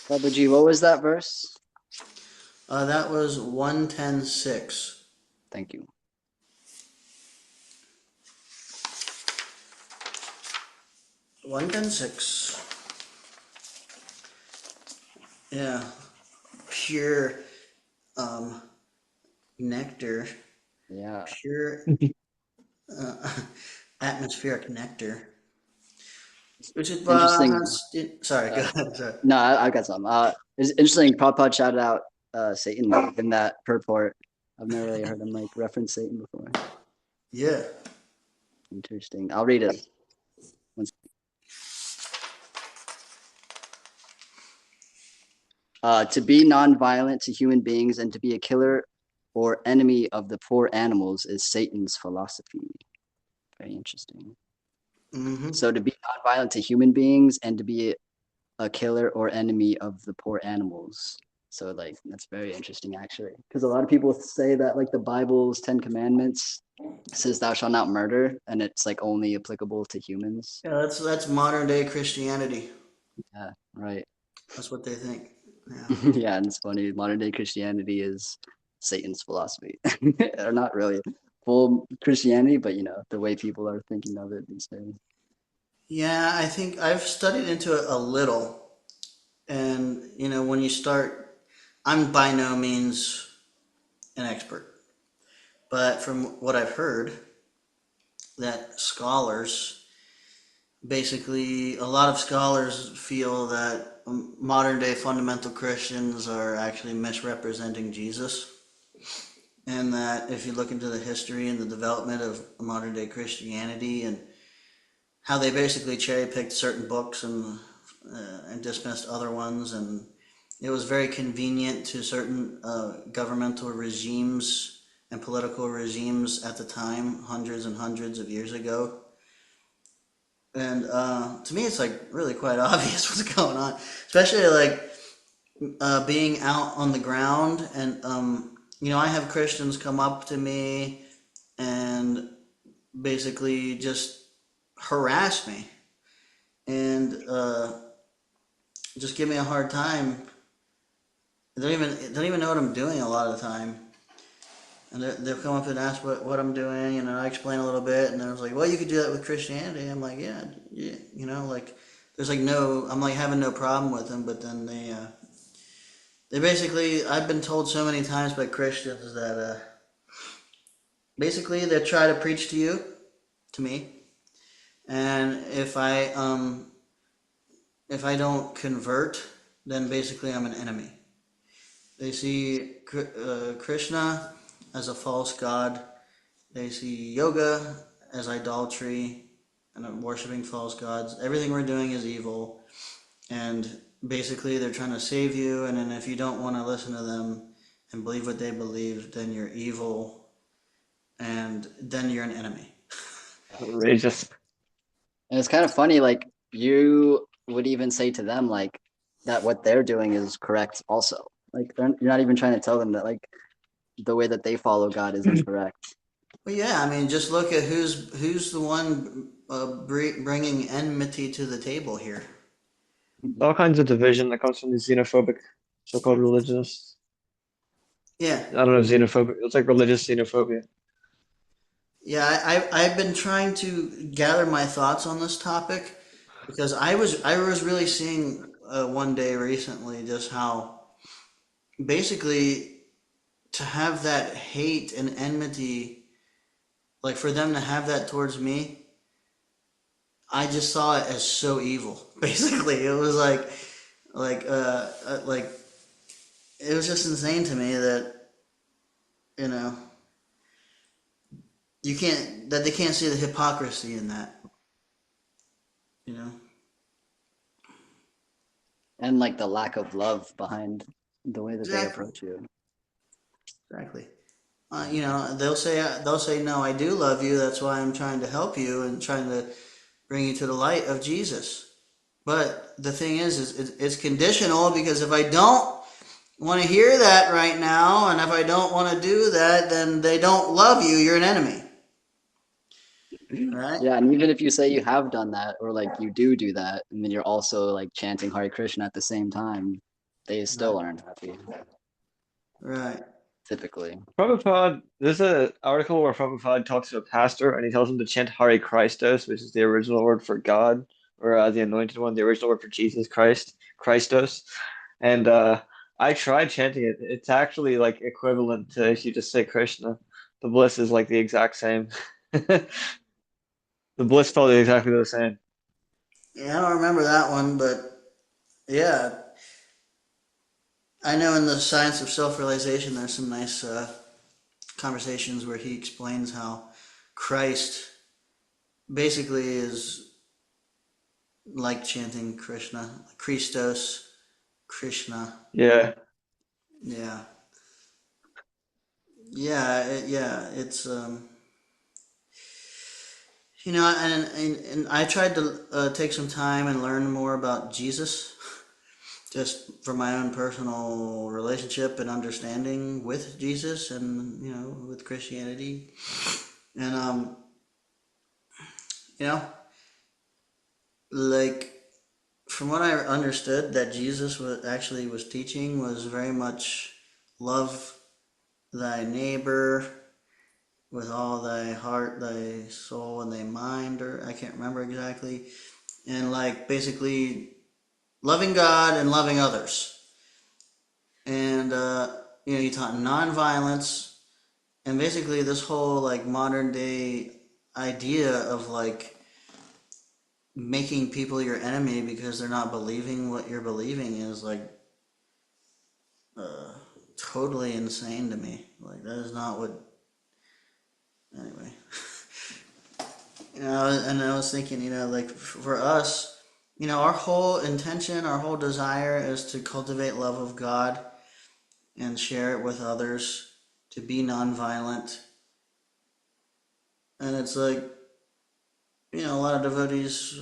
Babaji, what was that verse? That was 110.6. Thank you. 110.6. Yeah, pure nectar, Yeah. pure uh, atmospheric nectar. Which is Interesting. sorry, go ahead. Sorry. No, I got some. It's interesting. Prabhupada shouted out Satan in that purport. I've never really heard him like reference Satan before. Yeah. Interesting. I'll read it. To be non-violent to human beings and to be a killer or enemy of the poor animals is Satan's philosophy. Very interesting. Mm-hmm. So to be non-violent to human beings and to be a killer or enemy of the poor animals. So like that's very interesting actually, because a lot of people say that like the Bible's 10 Commandments says thou shalt not murder, and it's like only applicable to humans. Yeah, that's modern day Christianity. Yeah, right. That's what they think. Yeah. Yeah, and it's funny. Modern day Christianity is Satan's philosophy, or not really full Christianity, but you know the way people are thinking of it these days. Yeah, I think I've studied into it a little, and when you start, I'm by no means an expert, but from what I've heard, that scholars, basically, a lot of scholars feel that modern day fundamental Christians are actually misrepresenting Jesus. And that if you look into the history and the development of modern day Christianity and how they basically cherry picked certain books and dismissed other ones, and it was very convenient to certain governmental regimes and political regimes at the time, hundreds and hundreds of years ago. And to me, it's like really quite obvious what's going on, especially like being out on the ground. And I have Christians come up to me and basically just harass me and just give me a hard time. They don't even know what I'm doing a lot of the time. And they'll come up and ask what I'm doing, and I explain a little bit, and then I was like, well, you could do that with Christianity. I'm like, yeah, like there's like I'm like having no problem with them, but then they basically, I've been told so many times by Christians that basically they try to preach to me, and if I don't convert, then basically I'm an enemy. They see Krishna as a false god. They see yoga as idolatry and worshiping false gods. Everything we're doing is evil. And basically they're trying to save you. And then if you don't want to listen to them and believe what they believe, then you're evil. And then you're an enemy. Outrageous. And it's kind of funny, like you would even say to them like that what they're doing is correct also. Like you're not even trying to tell them that like the way that they follow God is incorrect. Well, yeah, I mean, just look at who's the one bringing enmity to the table here. All kinds of division that comes from these xenophobic so-called religionists. Yeah. I don't know, xenophobic. It's like religious xenophobia. Yeah, I've been trying to gather my thoughts on this topic because I was really seeing one day recently just how basically to have that hate and enmity, like for them to have that towards me, I just saw it as so evil. Basically, it was like it was just insane to me that, you know, they can't see the hypocrisy in that, you know. And like the lack of love behind the way that they Exactly. approach you. Exactly. You know, they'll say no, I do love you. That's why I'm trying to help you and trying to bring you to the light of Jesus. But the thing is it's conditional, because if I don't want to hear that right now, and if I don't want to do that, then they don't love you. You're an enemy, right? Yeah, and even if you say you have done that, or like you do that, and then you're also like chanting Hare Krishna at the same time, they Right. still aren't happy, Right. typically. Prabhupada, there's an article where Prabhupada talks to a pastor and he tells him to chant Hare Christos, which is the original word for God, or the anointed one, the original word for Jesus Christ, Christos. And I tried chanting it. It's actually like equivalent to if you just say Krishna. The bliss is like the exact same. The bliss felt exactly the same. Yeah, I don't remember that one, but yeah, I know in the science of self-realization, there's some nice conversations where he explains how Christ basically is like chanting Krishna, Christos, Krishna. Yeah. Yeah, yeah. It's and I tried to take some time and learn more about Jesus, just for my own personal relationship and understanding with Jesus, and with Christianity, and you know, like from what I understood, that Jesus was teaching was very much love thy neighbor with all thy heart, thy soul, and thy mind, or I can't remember exactly, and like basically loving God and loving others, and he taught nonviolence, and basically this whole like modern day idea of like making people your enemy because they're not believing what you're believing is like uh, totally insane to me. Like that is not what. Anyway, and I was thinking, like for us, our whole intention, our whole desire is to cultivate love of God and share it with others, to be nonviolent, and it's like a lot of devotees,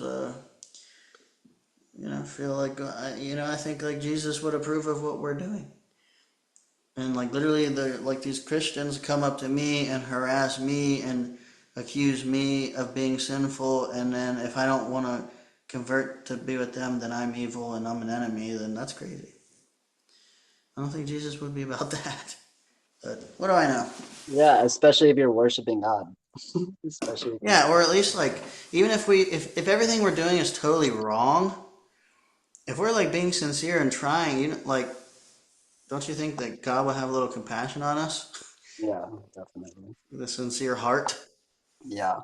feel like I think like Jesus would approve of what we're doing. And like literally, like these Christians come up to me and harass me and accuse me of being sinful, and then if I don't want to convert to be with them, then I'm evil and I'm an enemy. Then that's crazy. I don't think Jesus would be about that. But what do I know? Yeah, especially if you're worshiping God. Especially if you're Yeah, or at least like even if everything we're doing is totally wrong, if we're like being sincere and trying, like don't you think that God will have a little compassion on us yeah, definitely. with a sincere heart? Yeah.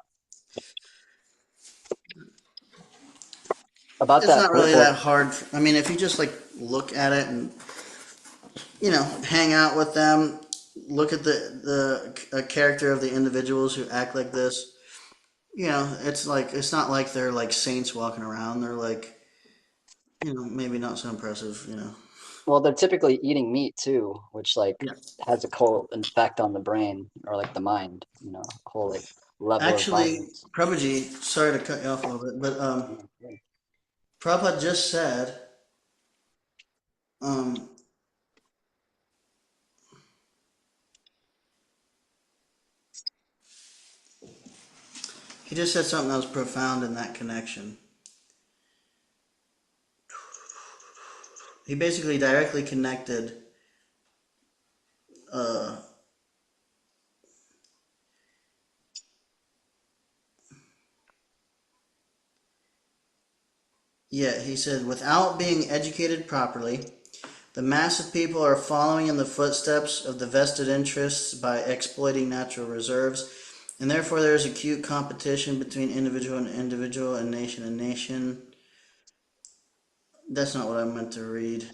About It's that not point, really well, that hard. I mean, if you just like look at it and hang out with them, look at the character of the individuals who act like this. It's not like they're like saints walking around. They're like maybe not so impressive. well, they're typically eating meat too, which like Yeah. has a whole effect on the brain or like the mind, a whole like level of Actually, violence. Prabhuji, sorry to cut you off a little bit, but Prabhupada just said um, he just said something that was profound in that connection. He basically directly connected. Uh, yeah, he said, without being educated properly, the mass of people are following in the footsteps of the vested interests by exploiting natural reserves, and therefore there is acute competition between individual and individual and nation and nation. That's not what I meant to read.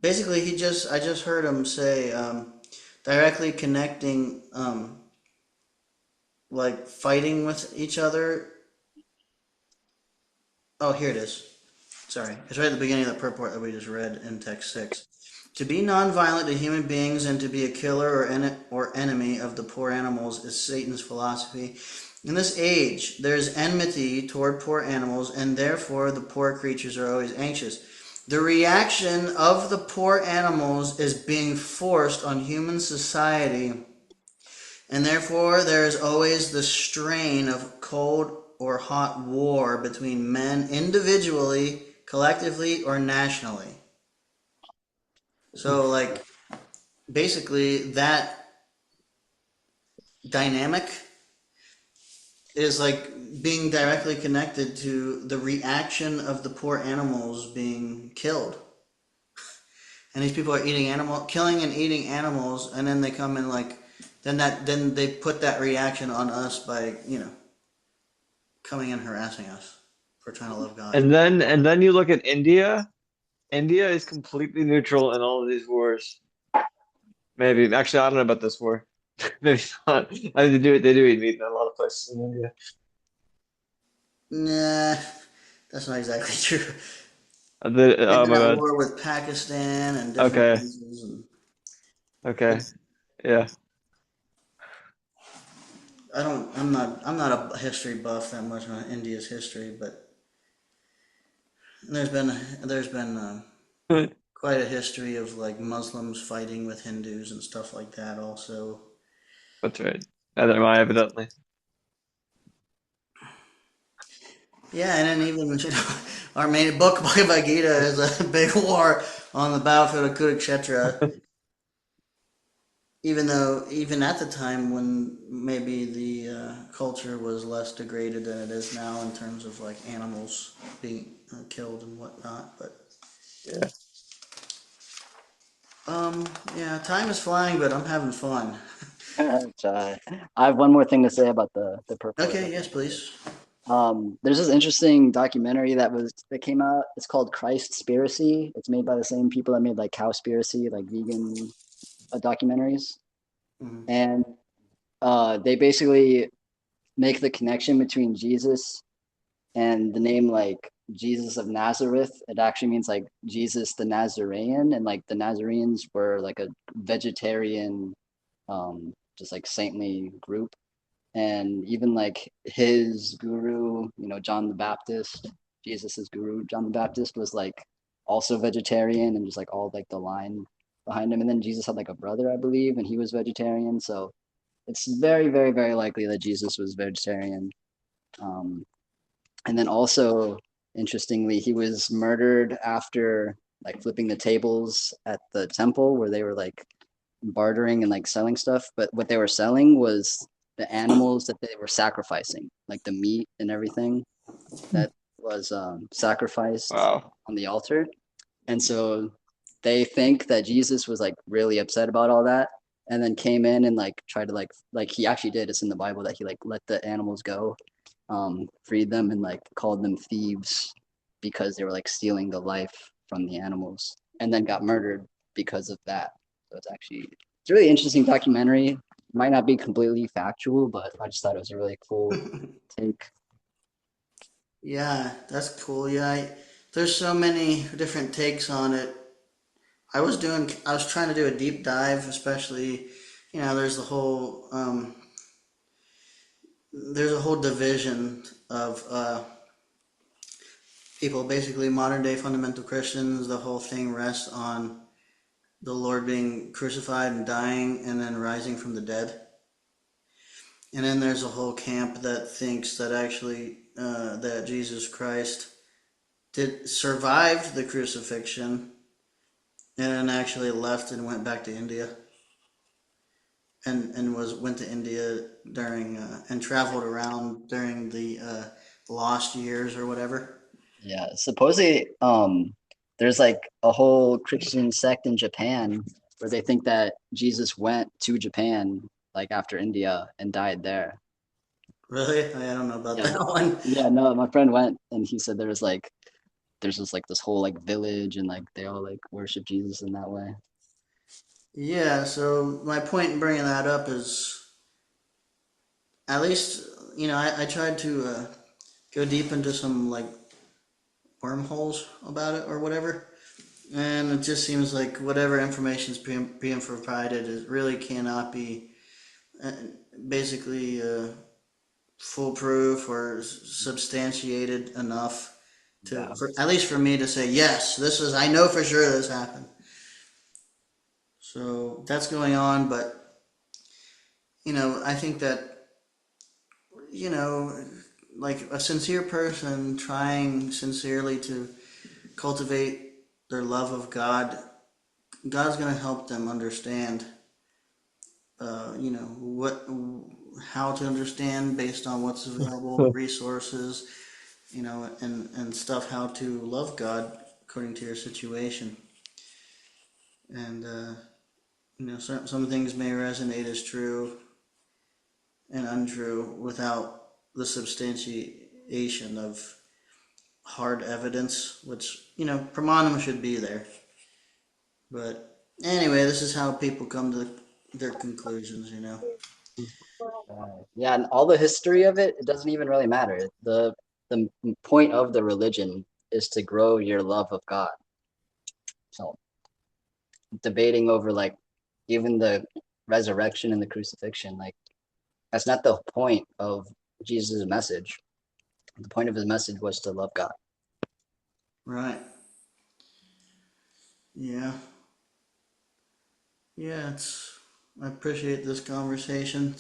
Basically, I just heard him say, directly connecting, like fighting with each other. Oh, here it is. Sorry. It's right at the beginning of the purport that we just read in text 6. To be nonviolent to human beings and to be a killer or enemy of the poor animals is Satan's philosophy. In this age, there is enmity toward poor animals, and therefore the poor creatures are always anxious. The reaction of the poor animals is being forced on human society, and therefore there is always the strain of cold or hot war between men individually, collectively, or nationally. So, like, basically, that dynamic is like being directly connected to the reaction of the poor animals being killed. And these people are killing and eating animals, and then they come in like, then they put that reaction on us by, coming and harassing us for trying to love God. And then you look at India. India is completely neutral in all of these wars. Maybe actually, I don't know about this war. Maybe not. I mean, they do eat meat in a lot of places in India. Nah, that's not exactly true. They've Oh been my at God. war with Pakistan and different Okay. places, and Okay. it's Yeah. I'm not a history buff that much on India's history, but there's been quite a history of like Muslims fighting with Hindus and stuff like that also. That's right. Neither am I, evidently. Yeah, and then even our main book Bhagavad Gita is a big war on the battlefield of Kurukshetra. Even at the time when maybe the culture was less degraded than it is now in terms of like animals being killed and whatnot, but Yeah. yeah, time is flying, but I'm having fun. I have one more thing to say about the purport Okay, real yes, quick. please. There's this interesting documentary that came out. It's called Christspiracy. It's made by the same people that made like Cowspiracy, like vegan documentaries, Mhm. and they basically make the connection between Jesus and the name like Jesus of Nazareth. It actually means like Jesus the Nazarene, and like the Nazarenes were like a vegetarian, just like saintly group. And even like his guru, John the Baptist, Jesus's guru, John the Baptist, was like also vegetarian, and just like all like the line behind him. And then Jesus had like a brother, I believe, and he was vegetarian. So it's very, very, very likely that Jesus was vegetarian. Um, and then also, interestingly, he was murdered after like flipping the tables at the temple where they were like bartering and like selling stuff. But what they were selling was the animals that they were sacrificing, like the meat and everything that was sacrificed Wow. on the altar. And so they think that Jesus was like really upset about all that, and then came in and like tried to like he actually did. It's in the Bible that he like let the animals go, freed them, and like called them thieves because they were like stealing the life from the animals, and then got murdered because of that. So it's a really interesting documentary. Might not be completely factual, but I just thought it was a really cool take. Yeah, that's cool. Yeah, there's so many different takes on it. I was trying to do a deep dive, especially, there's there's a whole division of people, basically modern day fundamental Christians. The whole thing rests on the Lord being crucified and dying and then rising from the dead. And then there's a whole camp that thinks that actually that Jesus Christ did survived the crucifixion and then actually left and went back to India and was went to India during and traveled around during the lost years or whatever. Yeah, supposedly, there's like a whole Christian sect in Japan where they think that Jesus went to Japan like after India and died there. Really, I don't know about Yeah, that one. yeah, no, my friend went and he said there was like there's just like this whole like village and like they all like worship Jesus in that way. Yeah, so my point in bringing that up is at least, I tried to go deep into some like wormholes about it or whatever. And it just seems like whatever information is being provided is really cannot be uh, basically foolproof or substantiated enough Yeah. at least for me to say yes, this is I know for sure this happened. So that's going on, but I think that you know like a sincere person trying sincerely to cultivate their love of God, God's going to help them understand what how to understand based on what's available, resources, and stuff, how to love God according to your situation. And some things may resonate as true and untrue without the substantiation of hard evidence, which pramanam should be there. But anyway, this is how people come to their conclusions. Yeah, and all the history of it, it doesn't even really matter. The point of the religion is to grow your love of God. So debating over like even the resurrection and the crucifixion, like that's not the point of Jesus' message. The point of his message was to love God. Right. Yeah. Yeah, I appreciate this conversation.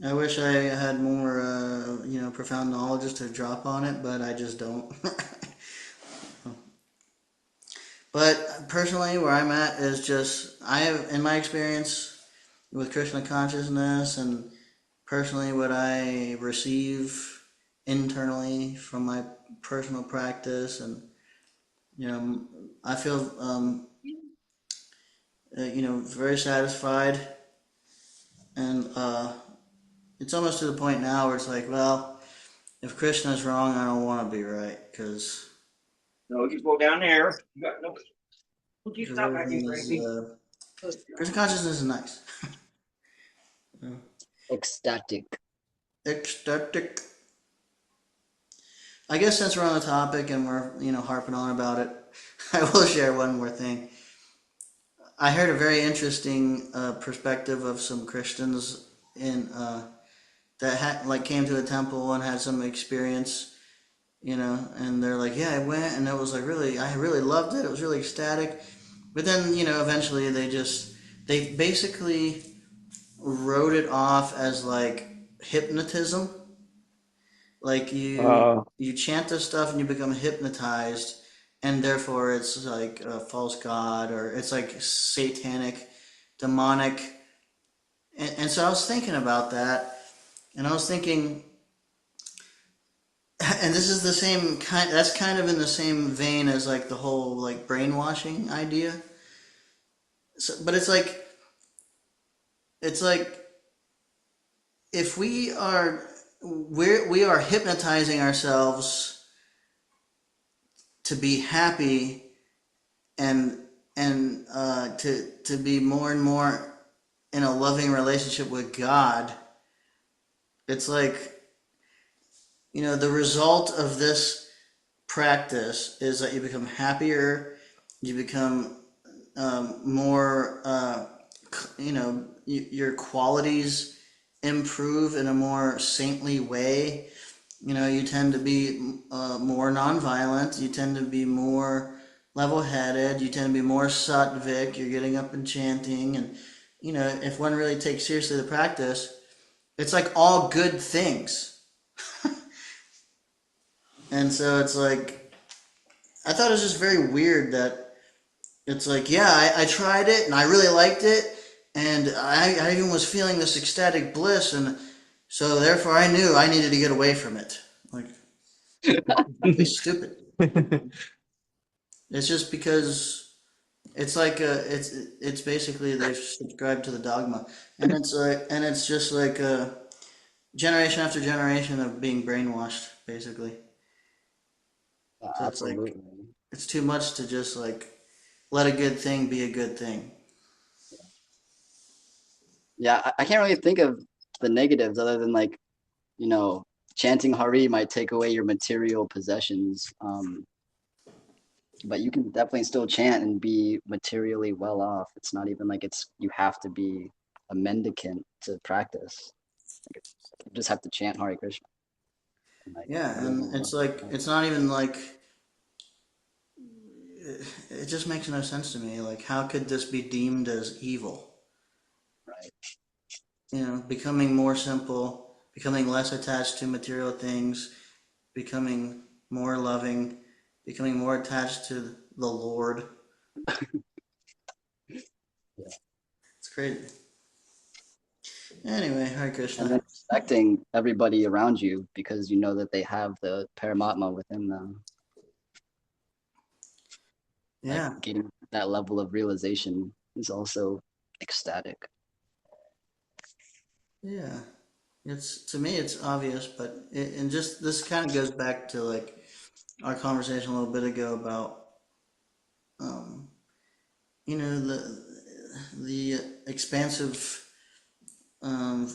I wish I had more, profound knowledge to drop on it, but I just don't. But personally, where I'm at is just, I have, in my experience with Krishna consciousness and personally what I receive internally from my personal practice, and, you know, I feel, very satisfied. And it's almost to the point now where it's like, well, if Krishna's wrong, I don't want to be right because No, you go down there. You got no. Would you stop acting everything is crazy? Krishna consciousness is nice. Ecstatic. Ecstatic. I guess since we're on the topic and we're harping on about it, I will share one more thing. I heard a very interesting perspective of some Christians in that came to a temple and had some experience, and they're like, yeah, I went and it was like I really loved it. It was really ecstatic. But then, eventually they basically wrote it off as like hypnotism. Like Uh, you chant this stuff and you become hypnotized, and therefore it's like a false god or it's like satanic, demonic. And so I was thinking about that, and I was thinking, and this is the same kind. That's kind of in the same vein as like the whole like brainwashing idea. So, but it's like if we are hypnotizing ourselves to be happy and to be more and more in a loving relationship with God. It's like the result of this practice is that you become happier, you become more your qualities improve in a more saintly way. You tend to be more nonviolent. You tend to be more level-headed. You tend to be more sattvic. You're getting up and chanting, and if one really takes seriously the practice, it's like all good things. And so it's like I thought it was just very weird that it's like, yeah, I tried it and I really liked it, and I even was feeling this ecstatic bliss, and so therefore I knew I needed to get away from it. Like, completely stupid. It's just because it's like it's basically they've subscribed to the dogma, and it's just like generation after generation of being brainwashed, basically. So it's like Absolutely. it's too much to just like let a good thing be a good thing. Yeah, I can't really think of the negatives other than like, you know, chanting Hari might take away your material possessions. But you can definitely still chant and be materially well off. It's not even like it's you have to be a mendicant to practice. Like you just have to chant Hare Krishna and like Yeah, live a and it's like life. it's not even like it just makes no sense to me. Like, how could this be deemed as evil? Right. You know, becoming more simple, becoming less attached to material things, becoming more loving, becoming more attached to the Lord. Yeah. It's crazy. Anyway, Hare And Krishna. then respecting everybody around you because you know that they have the Paramatma within them. Like Yeah, getting that level of realization is also ecstatic. yeah. It's to me, it's obvious, but and just this kind of goes back to like our conversation a little bit ago about um, you know the expansive um,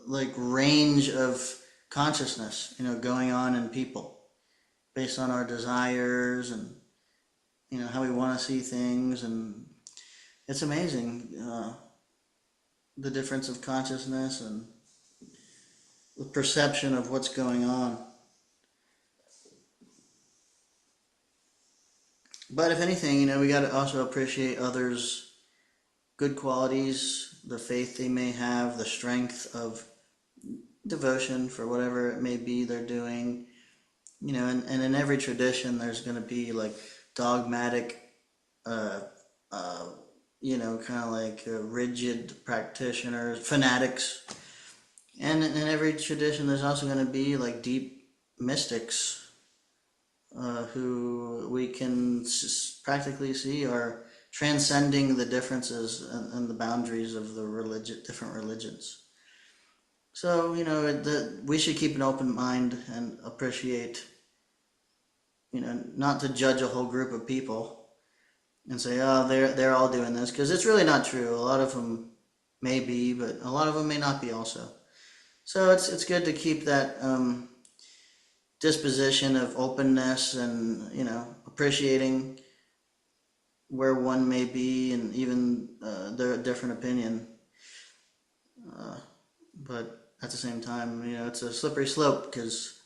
like range of consciousness, you know, going on in people based on our desires and you know how we want to see things, and it's amazing the difference of consciousness and the perception of what's going on. But if anything, you know, we got to also appreciate others' good qualities, the faith they may have, the strength of devotion for whatever it may be they're doing. You know, and in every tradition, there's going to be like dogmatic, uh, uh, you know, kind of like rigid practitioners, fanatics. And in every tradition, there's also going to be like deep mystics who we can practically see are transcending the differences and the boundaries of the different religions. So you know, we should keep an open mind and appreciate, you know, not to judge a whole group of people and say, oh, they're all doing this, because it's really not true. A lot of them may be, but a lot of them may not be also. So it's good to keep that disposition of openness and you know appreciating where one may be and even their different opinion. Uh, but at the same time, you know, it's a slippery slope because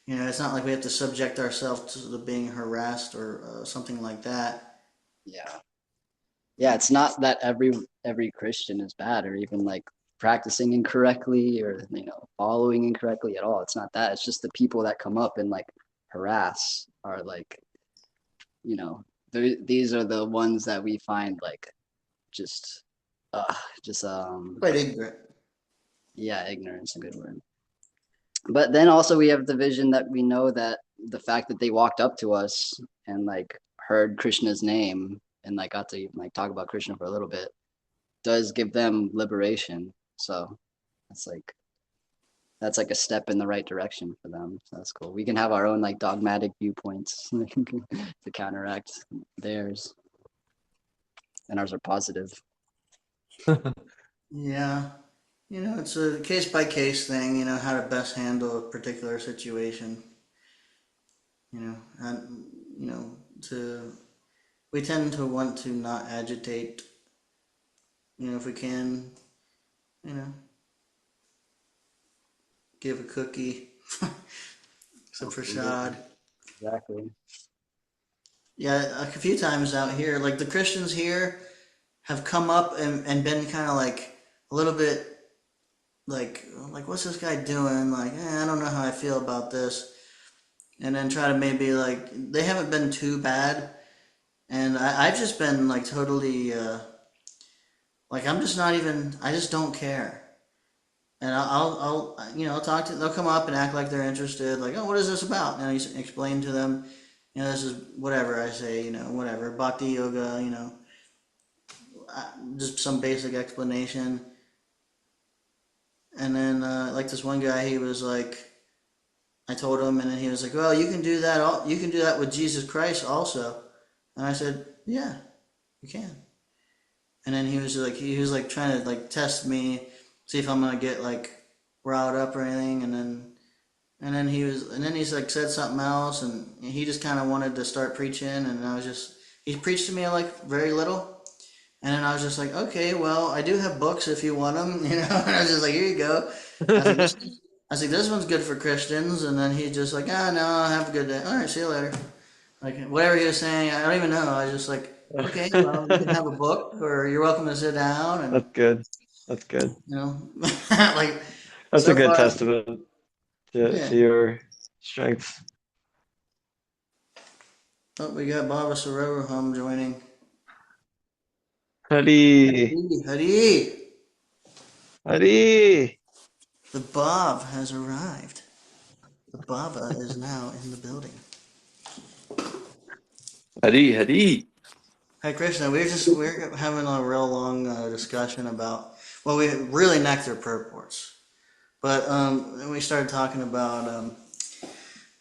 you know it's not like we have to subject ourselves to the being harassed or something like that. Yeah. Yeah, it's not that every Christian is bad or even like practicing incorrectly or following incorrectly at all. It's not that. It's just the people that come up and like harass are like, you know, these are the ones that we find like just uh just Quite ignorant. yeah, ignorance a good word. But then also we have the vision that we know that the fact that they walked up to us and like heard Krishna's name and like got to even like talk about Krishna for a little bit does give them liberation. So that's like a step in the right direction for them. So that's cool. We can have our own like dogmatic viewpoints to counteract theirs, and ours are positive. Yeah, you know, it's a case by case thing. You know how to best handle a particular situation. You know, and you know to we tend to want to not agitate. You know, if we can, you know, give a cookie, some prasad. Absolutely. Exactly. Yeah, a few times out here, like the Christians here have come up and been kind of like a little bit like what's this guy doing? Like, I don't know how I feel about this. And then try to maybe like they haven't been too bad, and I've just been like totally like I'm just not even I just don't care. And I'll you know I'll talk to they'll come up and act like they're interested, like, oh, what is this about? And I explain to them, you know, this is whatever I say, you know, whatever bhakti yoga, you know, just some basic explanation. And then like this one guy, he was like, I told him, and then he was like, "Well, you can do that. You can do that with Jesus Christ also." And I said, "Yeah, you can." And then he was like trying to like test me, see if I'm gonna get like riled up or anything. And then he's like said something else, and he just kind of wanted to start preaching, and he preached to me like very little. And then I was just like, okay, well, I do have books if you want them, you know. And I was just like, here you go. I was like, this one's good for Christians. And then he just like, no, have a good day. All right, see you later. Like whatever he was saying, I don't even know. I was just like, okay, well, you can have a book, or you're welcome to sit down, and That's good. That's good. you know, like That's a so good far, testament yeah. to your strength. Oh, we got Baba Saroham joining. Hari, Hari, Hari, the Bob has arrived. The Baba is now in the building. Hari, Hari. Hi Krishna, we're having a real long discussion about we really nectar purports, but then we started talking about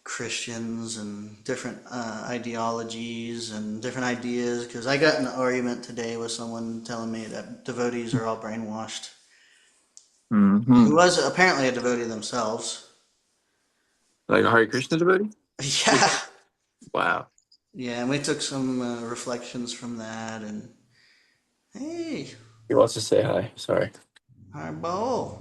Christians and different ideologies and different ideas. Because I got in an argument today with someone telling me that devotees are all brainwashed. Mm-hmm. Who was apparently a devotee themselves. Like a Hare Krishna devotee? Yeah. Wow. Yeah, and we took some reflections from that, and hey, He wants to say hi. Sorry. hi, Bo.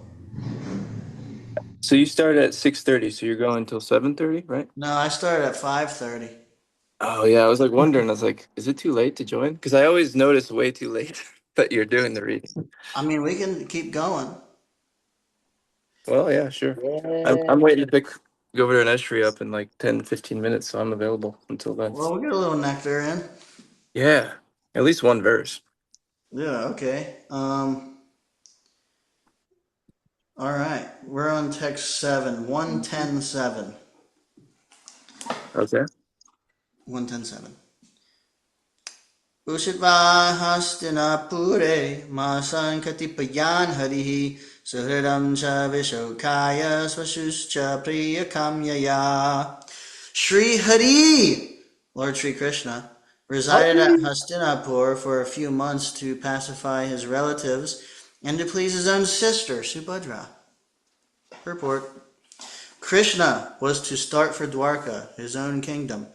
So you start at 6:30, so you're going until 7:30, right? No, I started at 5:30. Oh yeah, I was like wondering, I was like, is it too late to join? Because I always notice way too late that you're doing the reading. I mean, we can keep going. Well, yeah, sure. I'm waiting to go over to an estuary up in like 10, 15 minutes, so I'm available until then. Well, we'll get a little nectar in. Yeah. At least one verse. Yeah, okay. All right. We're on text 7, 110.7. Okay. 110.7. Ushitva hastinapure masan katipayan harihi suhridam cha vishokaya swashuscha priyakamyaya. Sri Hari, Lord Sri Krishna, resided at Hastinapur for a few months to pacify his relatives and to please his own sister, Subhadra. Purport. Krishna was to start for Dwarka, his own kingdom,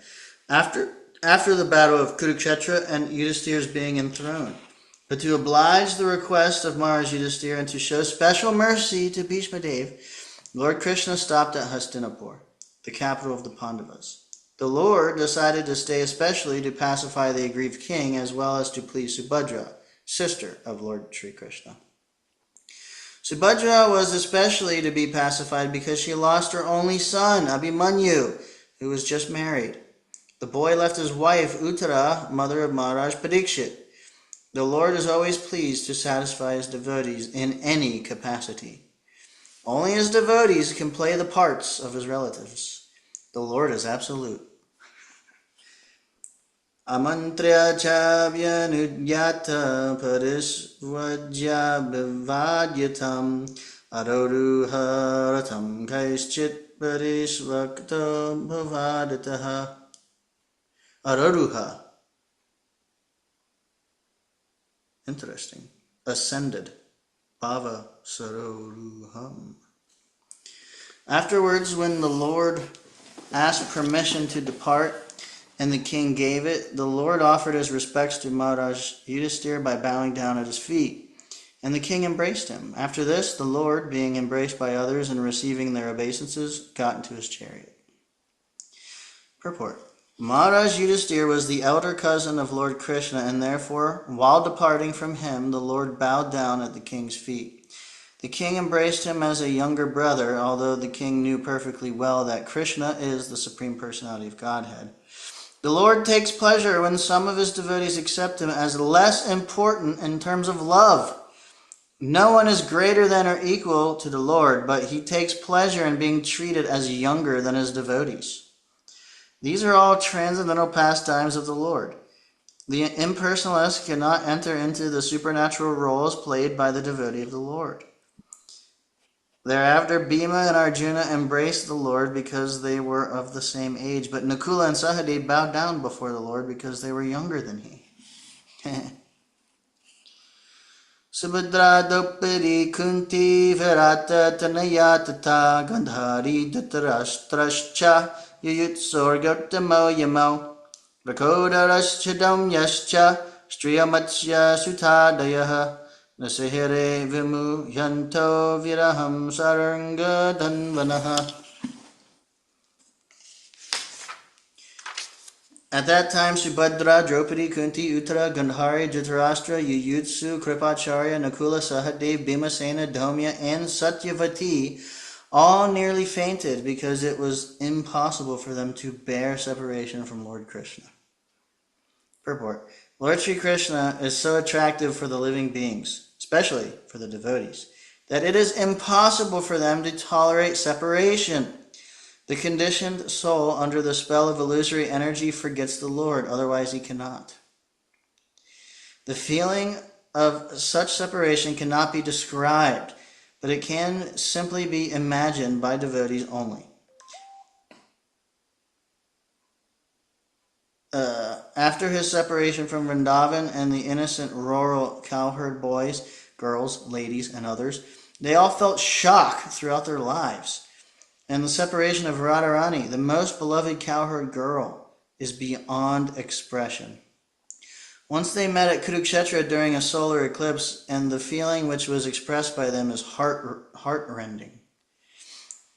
after the battle of Kurukshetra and Yudhishthir's being enthroned. But to oblige the request of Maharaj Yudhishthir and to show special mercy to Bhishma Dev, Lord Krishna stopped at Hastinapur, the capital of the Pandavas. The Lord decided to stay especially to pacify the aggrieved king as well as to please Subhadra, sister of Lord Sri Krishna. Subhadra was especially to be pacified because she lost her only son, Abhimanyu, who was just married. The boy left his wife, Uttara, mother of Maharaj Parikshit. The Lord is always pleased to satisfy his devotees in any capacity. Only his devotees can play the parts of his relatives. The Lord is absolute. Amantrya cha vyanudyata parisvajya bivadyatam aroruha ratam kaischit parisvakta bhavadataha. Aroruha. Interesting. Ascended. Bhava saroruham. Afterwards, when the Lord asked permission to depart, and the king gave it, the Lord offered his respects to Maharaj Yudhishthir by bowing down at his feet, and the king embraced him. After this, the Lord, being embraced by others and receiving their obeisances, got into his chariot. Purport. Maharaj Yudhishthir was the elder cousin of Lord Krishna, and therefore, while departing from him, the Lord bowed down at the king's feet. The king embraced him as a younger brother, although the king knew perfectly well that Krishna is the Supreme Personality of Godhead. The Lord takes pleasure when some of his devotees accept him as less important in terms of love. No one is greater than or equal to the Lord, but he takes pleasure in being treated as younger than his devotees. These are all transcendental pastimes of the Lord. The impersonalist cannot enter into the supernatural roles played by the devotee of the Lord. Thereafter, Bhima and Arjuna embraced the Lord because they were of the same age, but Nakula and Sahadev bowed down before the Lord because they were younger than he. Subhadra Dopari Kunti Virata Tanaya Tata Gandhari Dhatarashtrascha Yuyutsorgatamo Yamo Rakodarashchadam Yascha Striyamatsya Sutadayaha Nasihere Vimu Yanto Viraham Saranga Dhanvanaha. At that time, Subhadra, Draupadi, Kunti, Uttara, Gandhari, Dhritarashtra, Yuyutsu, Kripacharya, Nakula, Sahadev, Bhimasena, Dhaumya, and Satyavati all nearly fainted because it was impossible for them to bear separation from Lord Krishna. Purport. Lord Sri Krishna is so attractive for the living beings, especially for the devotees, that it is impossible for them to tolerate separation. The conditioned soul under the spell of illusory energy forgets the Lord, otherwise he cannot. The feeling of such separation cannot be described, but it can simply be imagined by devotees only. After his separation from Vrindavan and the innocent rural cowherd boys, girls, ladies, and others, they all felt shock throughout their lives. And the separation of Radharani, the most beloved cowherd girl, is beyond expression. Once they met at Kurukshetra during a solar eclipse, and the feeling which was expressed by them is heart-rending.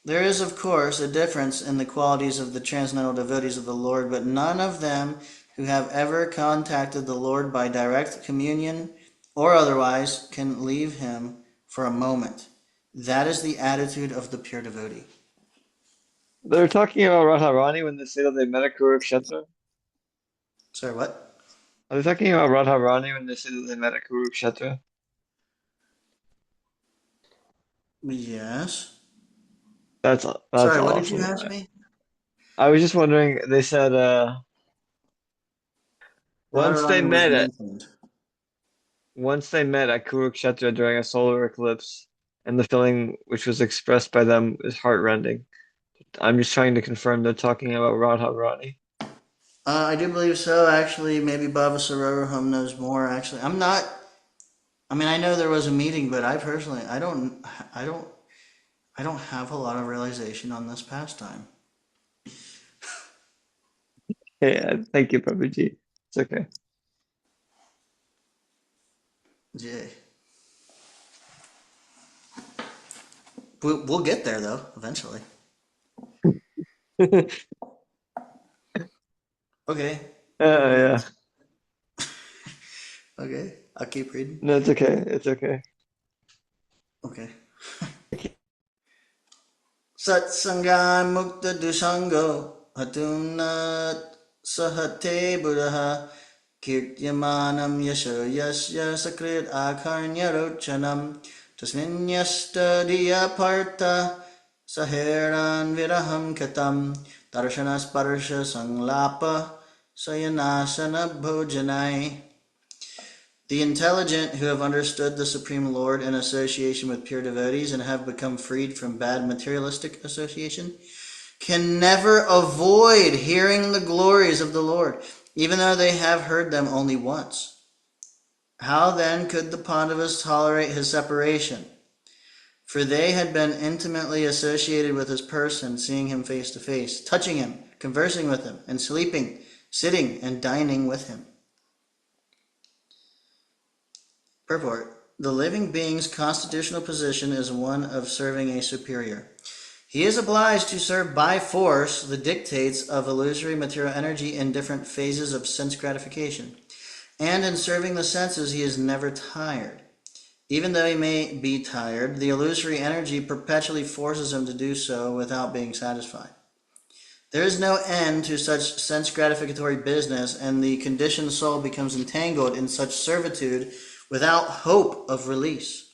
There is, of course, a difference in the qualities of the transcendental devotees of the Lord, but none of them who have ever contacted the Lord by direct communion or otherwise can leave him for a moment. That is the attitude of the pure devotee. They're talking about Radharani when they say that they met at Kurukshetra. Sorry, what? Are they talking about Radharani when they say that they met at Kurukshetra? Yes. That's Sorry, what did you awesome. ask me? I was just wondering, they said once they Radharani was met at mentioned. Kurukshetra during a solar eclipse, and the feeling which was expressed by them is heartrending. I'm just trying to confirm they're talking about Radharani. I do believe so. Actually, maybe Baba Sarovarham knows more. Actually, I'm not. I mean, I know there was a meeting, but I personally, I don't have a lot of realization on this pastime. Yeah, thank you, Prabhuji. It's okay. Yeah. We'll get there though, eventually. Okay. Yeah. Okay. I'll keep reading. No, it's okay. It's okay. Okay. Satsangan mukta dushango hatunat sahate buddha kirtyamanam yasho yasya sakrit akarnya rochanam tasmin yastadiya partha saheran viraham katam darshanasparsha sanglapa sayanasana bhojanai. The intelligent who have understood the Supreme Lord in association with pure devotees and have become freed from bad materialistic association can never avoid hearing the glories of the Lord, even though they have heard them only once. How then could the Pandavas tolerate his separation? For they had been intimately associated with his person, seeing him face to face, touching him, conversing with him, and sleeping, sitting, and dining with him. Purport. The living being's constitutional position is one of serving a superior. He is obliged to serve by force the dictates of illusory material energy in different phases of sense gratification. And in serving the senses, he is never tired. Even though he may be tired, the illusory energy perpetually forces him to do so without being satisfied. There is no end to such sense gratificatory business, and the conditioned soul becomes entangled in such servitude without hope of release.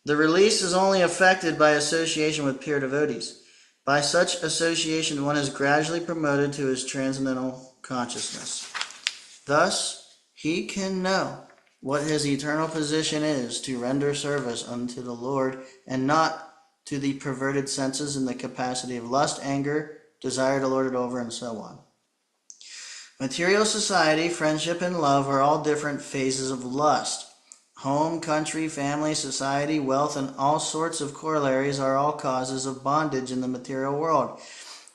The release is only effected by association with pure devotees. By such association, one is gradually promoted to his transcendental consciousness. Thus, he can know what his eternal position is to render service unto the Lord and not to the perverted senses and the capacity of lust, anger, desire to lord it over, and so on. Material society, friendship, and love are all different phases of lust. Home, country, family, society, wealth, and all sorts of corollaries are all causes of bondage in the material world,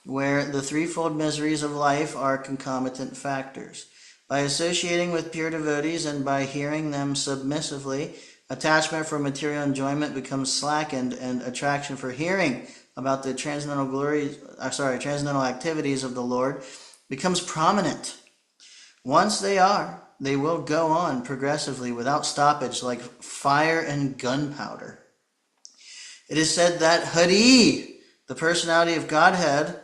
where the threefold miseries of life are concomitant factors. By associating with pure devotees and by hearing them submissively, attachment for material enjoyment becomes slackened, and attraction for hearing about the transcendental activities of the Lord becomes prominent. Once they will go on progressively without stoppage, like fire and gunpowder. It is said that Hari, the personality of Godhead,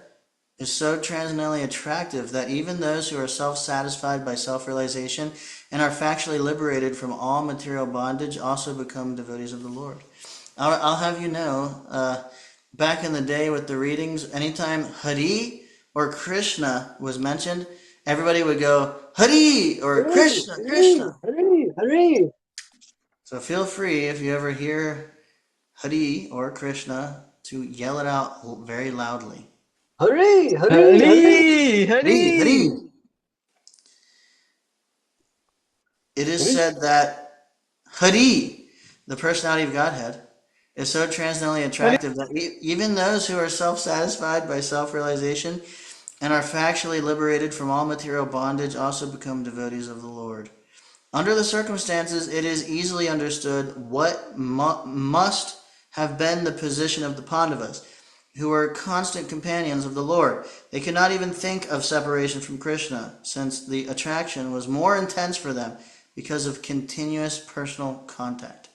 is so transcendently attractive that even those who are self-satisfied by self-realization and are factually liberated from all material bondage also become devotees of the Lord. I'll have you know, back in the day with the readings, anytime Hari or Krishna was mentioned, everybody would go, Hari or Krishna, Krishna. Hurry! So feel free, if you ever hear Hari or Krishna, to yell it out very loudly. Hurry! Hari, Hari. It is said that Hari, the personality of Godhead, is so transcendently attractive that even those who are self-satisfied by self-realization and are factually liberated from all material bondage also become devotees of the Lord. Under the circumstances, it is easily understood what must have been the position of the Pandavas, who were constant companions of the Lord. They could not even think of separation from Krishna, since the attraction was more intense for them because of continuous personal contact.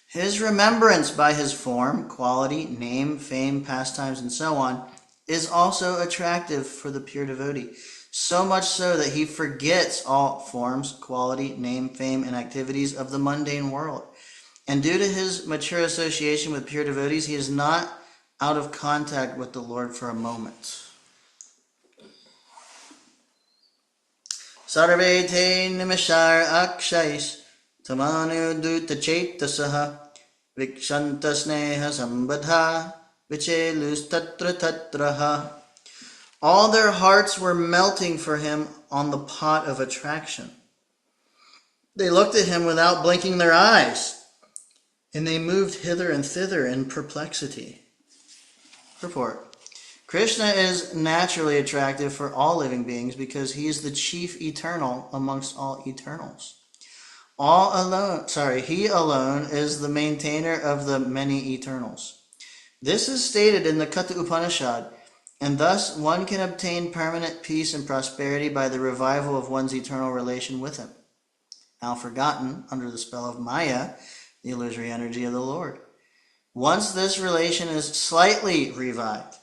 His remembrance by his form, quality, name, fame, pastimes, and so on is also attractive for the pure devotee. So much so that he forgets all forms, quality, name, fame, and activities of the mundane world. And due to his mature association with pure devotees, he is not out of contact with the Lord for a moment. Sarve te nimishar akshais tamanu duta chetasaha vikshanta sneha sambadha vichelus tatra tatraha. All their hearts were melting for him on the pot of attraction. They looked at him without blinking their eyes, and they moved hither and thither in perplexity. Purport. Krishna is naturally attractive for all living beings because he is the chief eternal amongst all eternals. He alone is the maintainer of the many eternals. This is stated in the Katha Upanishad, and thus one can obtain permanent peace and prosperity by the revival of one's eternal relation with him, now forgotten under the spell of Maya, the illusory energy of the Lord. Once this relation is slightly revived,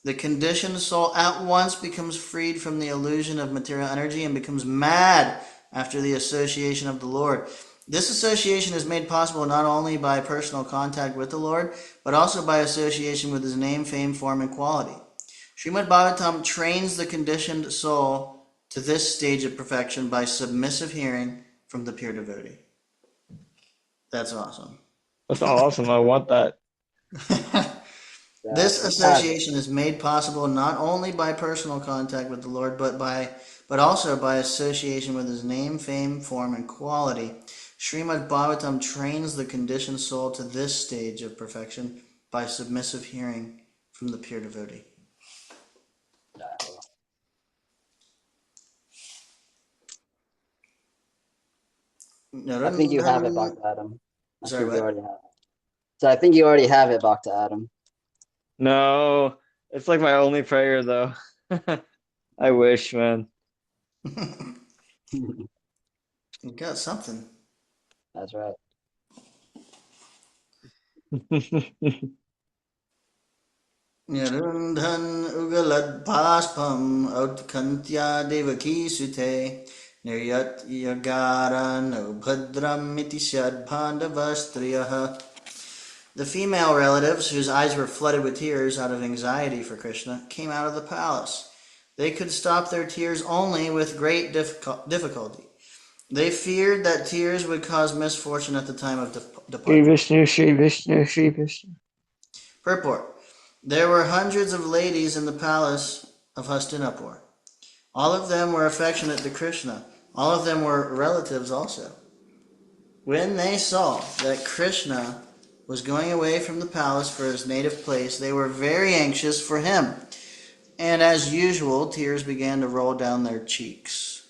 the conditioned soul at once becomes freed from the illusion of material energy and becomes mad after the association of the Lord. This association is made possible not only by personal contact with the Lord, but also by association with his name, fame, form, and quality. Srimad Bhagavatam trains the conditioned soul to this stage of perfection by submissive hearing from the pure devotee. That's awesome. That's awesome. I want that. This association is made possible not only by personal contact with the Lord, but also by association with his name, fame, form, and quality. Srimad Bhagavatam trains the conditioned soul to this stage of perfection by submissive hearing from the pure devotee. I think you have it, Bhakta Adam. Sorry, what? You already have it. So I think you already have it, Bhakta Adam. No, it's like my only prayer though. I wish, man. You got something. That's right. Nirundhan ugalad paspam autkantya devaki sute niryat yagara no bhadram iti shadbhandavastriyaha. The female relatives, whose eyes were flooded with tears out of anxiety for Krishna, came out of the palace. They could stop their tears only with great difficulty. They feared that tears would cause misfortune at the time of Shri departure. Vishnu, Shri Vishnu, Shri Vishnu. Purport. There were hundreds of ladies in the palace of Hastinapur. All of them were affectionate to Krishna. All of them were relatives also. When they saw that Krishna was going away from the palace for his native place, they were very anxious for him. And as usual, tears began to roll down their cheeks.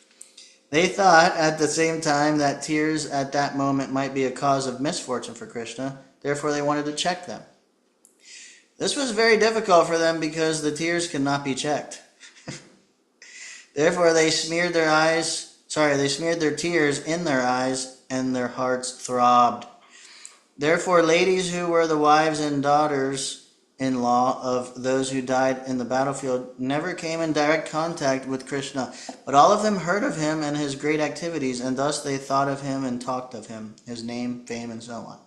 They thought at the same time that tears at that moment might be a cause of misfortune for Krishna. Therefore, they wanted to check them. This was very difficult for them because the tears could not be checked. Therefore, they smeared their tears in their eyes, and their hearts throbbed. Therefore, ladies who were the wives and daughters-in-law of those who died in the battlefield never came in direct contact with Krishna, but all of them heard of him and his great activities, and thus they thought of him and talked of him, his name, fame, and so on,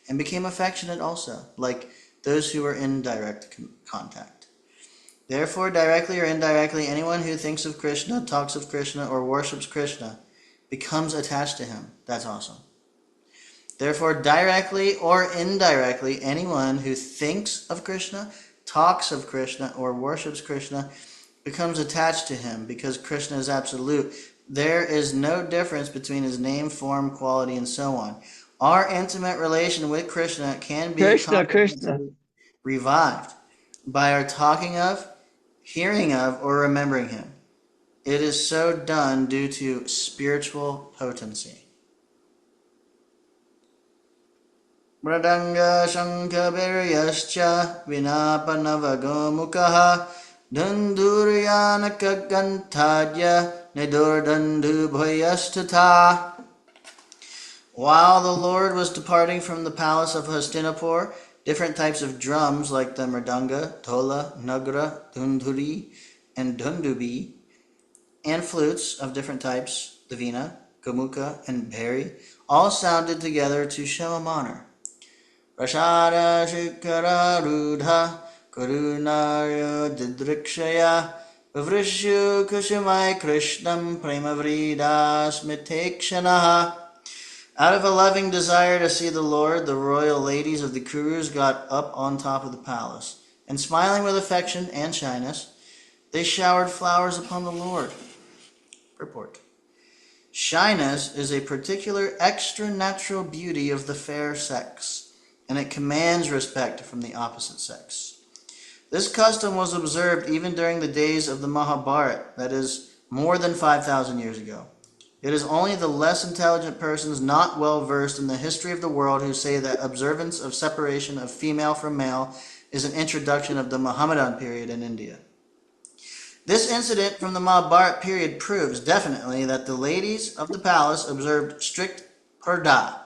and became affectionate also, like those who were in direct contact. Therefore, directly or indirectly, anyone who thinks of Krishna, talks of Krishna, or worships Krishna becomes attached to him. That's awesome. Therefore, directly or indirectly, anyone who thinks of Krishna, talks of Krishna, or worships Krishna becomes attached to him because Krishna is absolute. There is no difference between his name, form, quality, and so on. Our intimate relation with Krishna can be Krishna. revived by our talking of, hearing of, or remembering him. It is so done due to spiritual potency. Mradanga Shankabhiryascha Vinapanavagomukaha Dunduryanaka Gantadya Nidurdandu Bhoyastata. While the Lord was departing from the palace of Hastinapur, different types of drums like the mridanga, tola, nagra, dunduri, and dundubi, and flutes of different types, the veena, gomuka, and bhari, all sounded together to show him honor. Rashada Shikara Rudha Karunarya Didrikshaya Vavrishu Kushimai Krishnam Premavrida Smitekshanaha. Out of a loving desire to see the Lord, the royal ladies of the Kurus got up on top of the palace, and smiling with affection and shyness, they showered flowers upon the Lord. Purport. Shyness is a particular extra-natural beauty of the fair sex, and it commands respect from the opposite sex. This custom was observed even during the days of the Mahabharata, that is, more than 5,000 years ago. It is only the less intelligent persons not well versed in the history of the world who say that observance of separation of female from male is an introduction of the Mohammedan period in India. This incident from the Mahabharata period proves definitely that the ladies of the palace observed strict parda,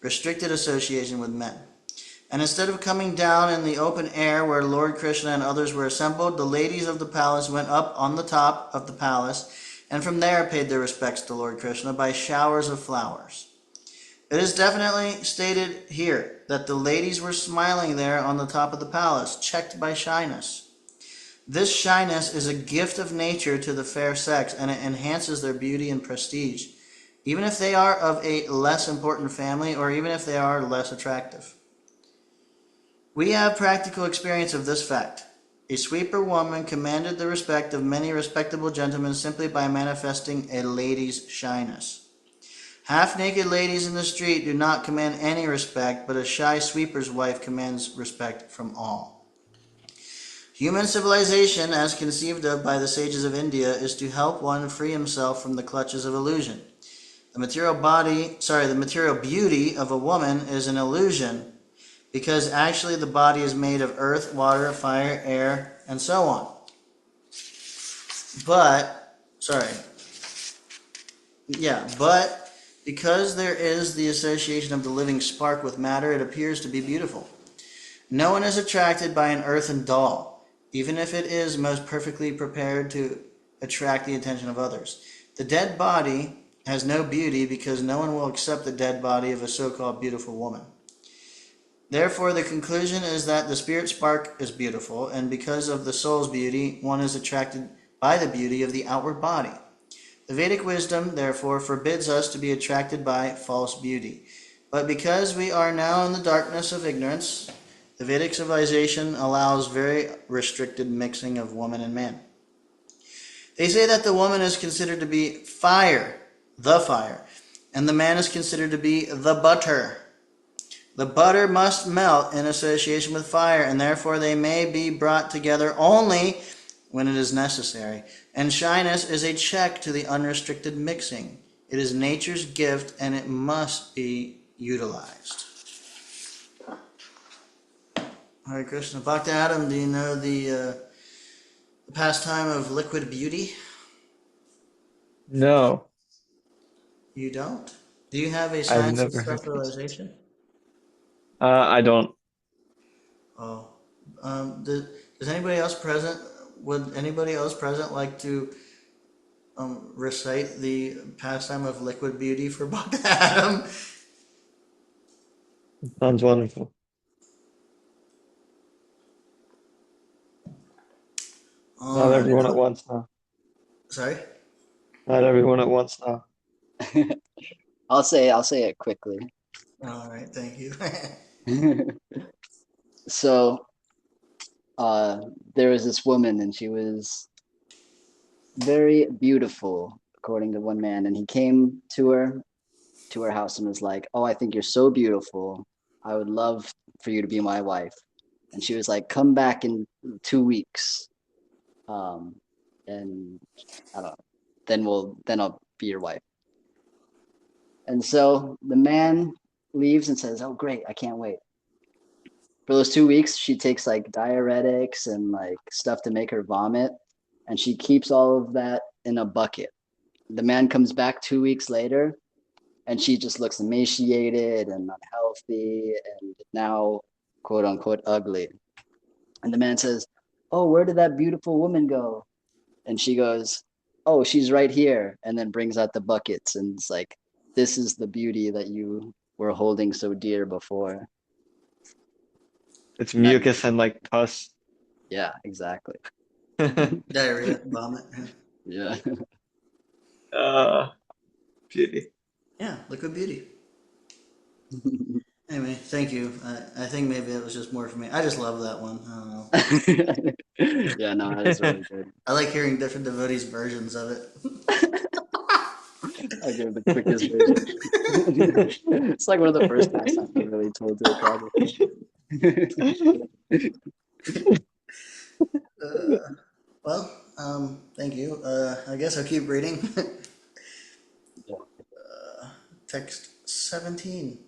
restricted association with men. And instead of coming down in the open air where Lord Krishna and others were assembled, the ladies of the palace went up on the top of the palace and from there paid their respects to Lord Krishna by showers of flowers. It is definitely stated here that the ladies were smiling there on the top of the palace, checked by shyness. This shyness is a gift of nature to the fair sex, and it enhances their beauty and prestige, even if they are of a less important family or even if they are less attractive. We have practical experience of this fact. A sweeper woman commanded the respect of many respectable gentlemen simply by manifesting a lady's shyness. Half-naked ladies in the street do not command any respect, but a shy sweeper's wife commands respect from all. Human civilization, as conceived of by the sages of India, is to help one free himself from the clutches of illusion. The material beauty of a woman is an illusion, because actually the body is made of earth, water, fire, air, and so on. But because there is the association of the living spark with matter, it appears to be beautiful. No one is attracted by an earthen doll, even if it is most perfectly prepared to attract the attention of others. The dead body has no beauty because no one will accept the dead body of a so-called beautiful woman. Therefore, the conclusion is that the spirit spark is beautiful, and because of the soul's beauty, one is attracted by the beauty of the outward body. The Vedic wisdom, therefore, forbids us to be attracted by false beauty. But because we are now in the darkness of ignorance, The Vedic civilization allows very restricted mixing of woman and man. They say that the woman is considered to be fire, and the man is considered to be the butter. The butter must melt in association with fire, and therefore they may be brought together only when it is necessary. And shyness is a check to the unrestricted mixing. It is nature's gift, and it must be utilized. Hare Krishna. Bhakti Adam, do you know the pastime of liquid beauty? No, You don't? Do you have a I've science of never heard this. self-realization? I don't. Oh. Does anybody else present, would anybody else present like to recite the pastime of liquid beauty for Bhakti Adam? Sounds wonderful. All Not right. everyone at once now. Sorry? Not everyone at once now. I'll say it quickly. All right, thank you. So, there was this woman, and she was very beautiful, according to one man. And he came to her house and was like, "Oh, I think you're so beautiful. I would love for you to be my wife." And she was like, "Come back in 2 weeks, and I don't know. Then I'll be your wife." And so the man leaves and says, "Oh, great! I can't wait." For those 2 weeks, she takes like diuretics and like stuff to make her vomit, and she keeps all of that in a bucket. The man comes back 2 weeks later, and she just looks emaciated and unhealthy and now quote unquote ugly. And the man says, "Oh, where did that beautiful woman go?" And she goes, "Oh, she's right here," and then brings out the buckets, and it's like, "This is the beauty that you were holding so dear before." It's mucus and like pus. Yeah, exactly. Diarrhea, vomit. Yeah. Beauty. Yeah, liquid beauty. Anyway, thank you. I think maybe it was just more for me. I just love that one. I don't know. Yeah, no, that is really good. I like hearing different devotees' versions of it. I'll give the quickest version. It's like one of the first pastimes I really told to a crowd. Thank you. I guess I'll keep reading. Text 17.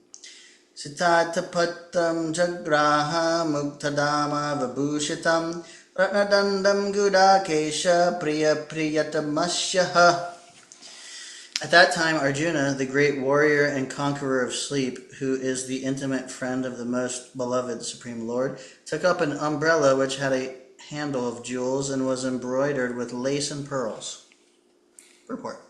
Sitatapatam jagraha muktadama vibhushitam ratnadandam gudakesha priya priyatamasyaha. At that time, Arjuna, the great warrior and conqueror of sleep, who is the intimate friend of the most beloved Supreme Lord, took up an umbrella which had a handle of jewels and was embroidered with lace and pearls. Purport.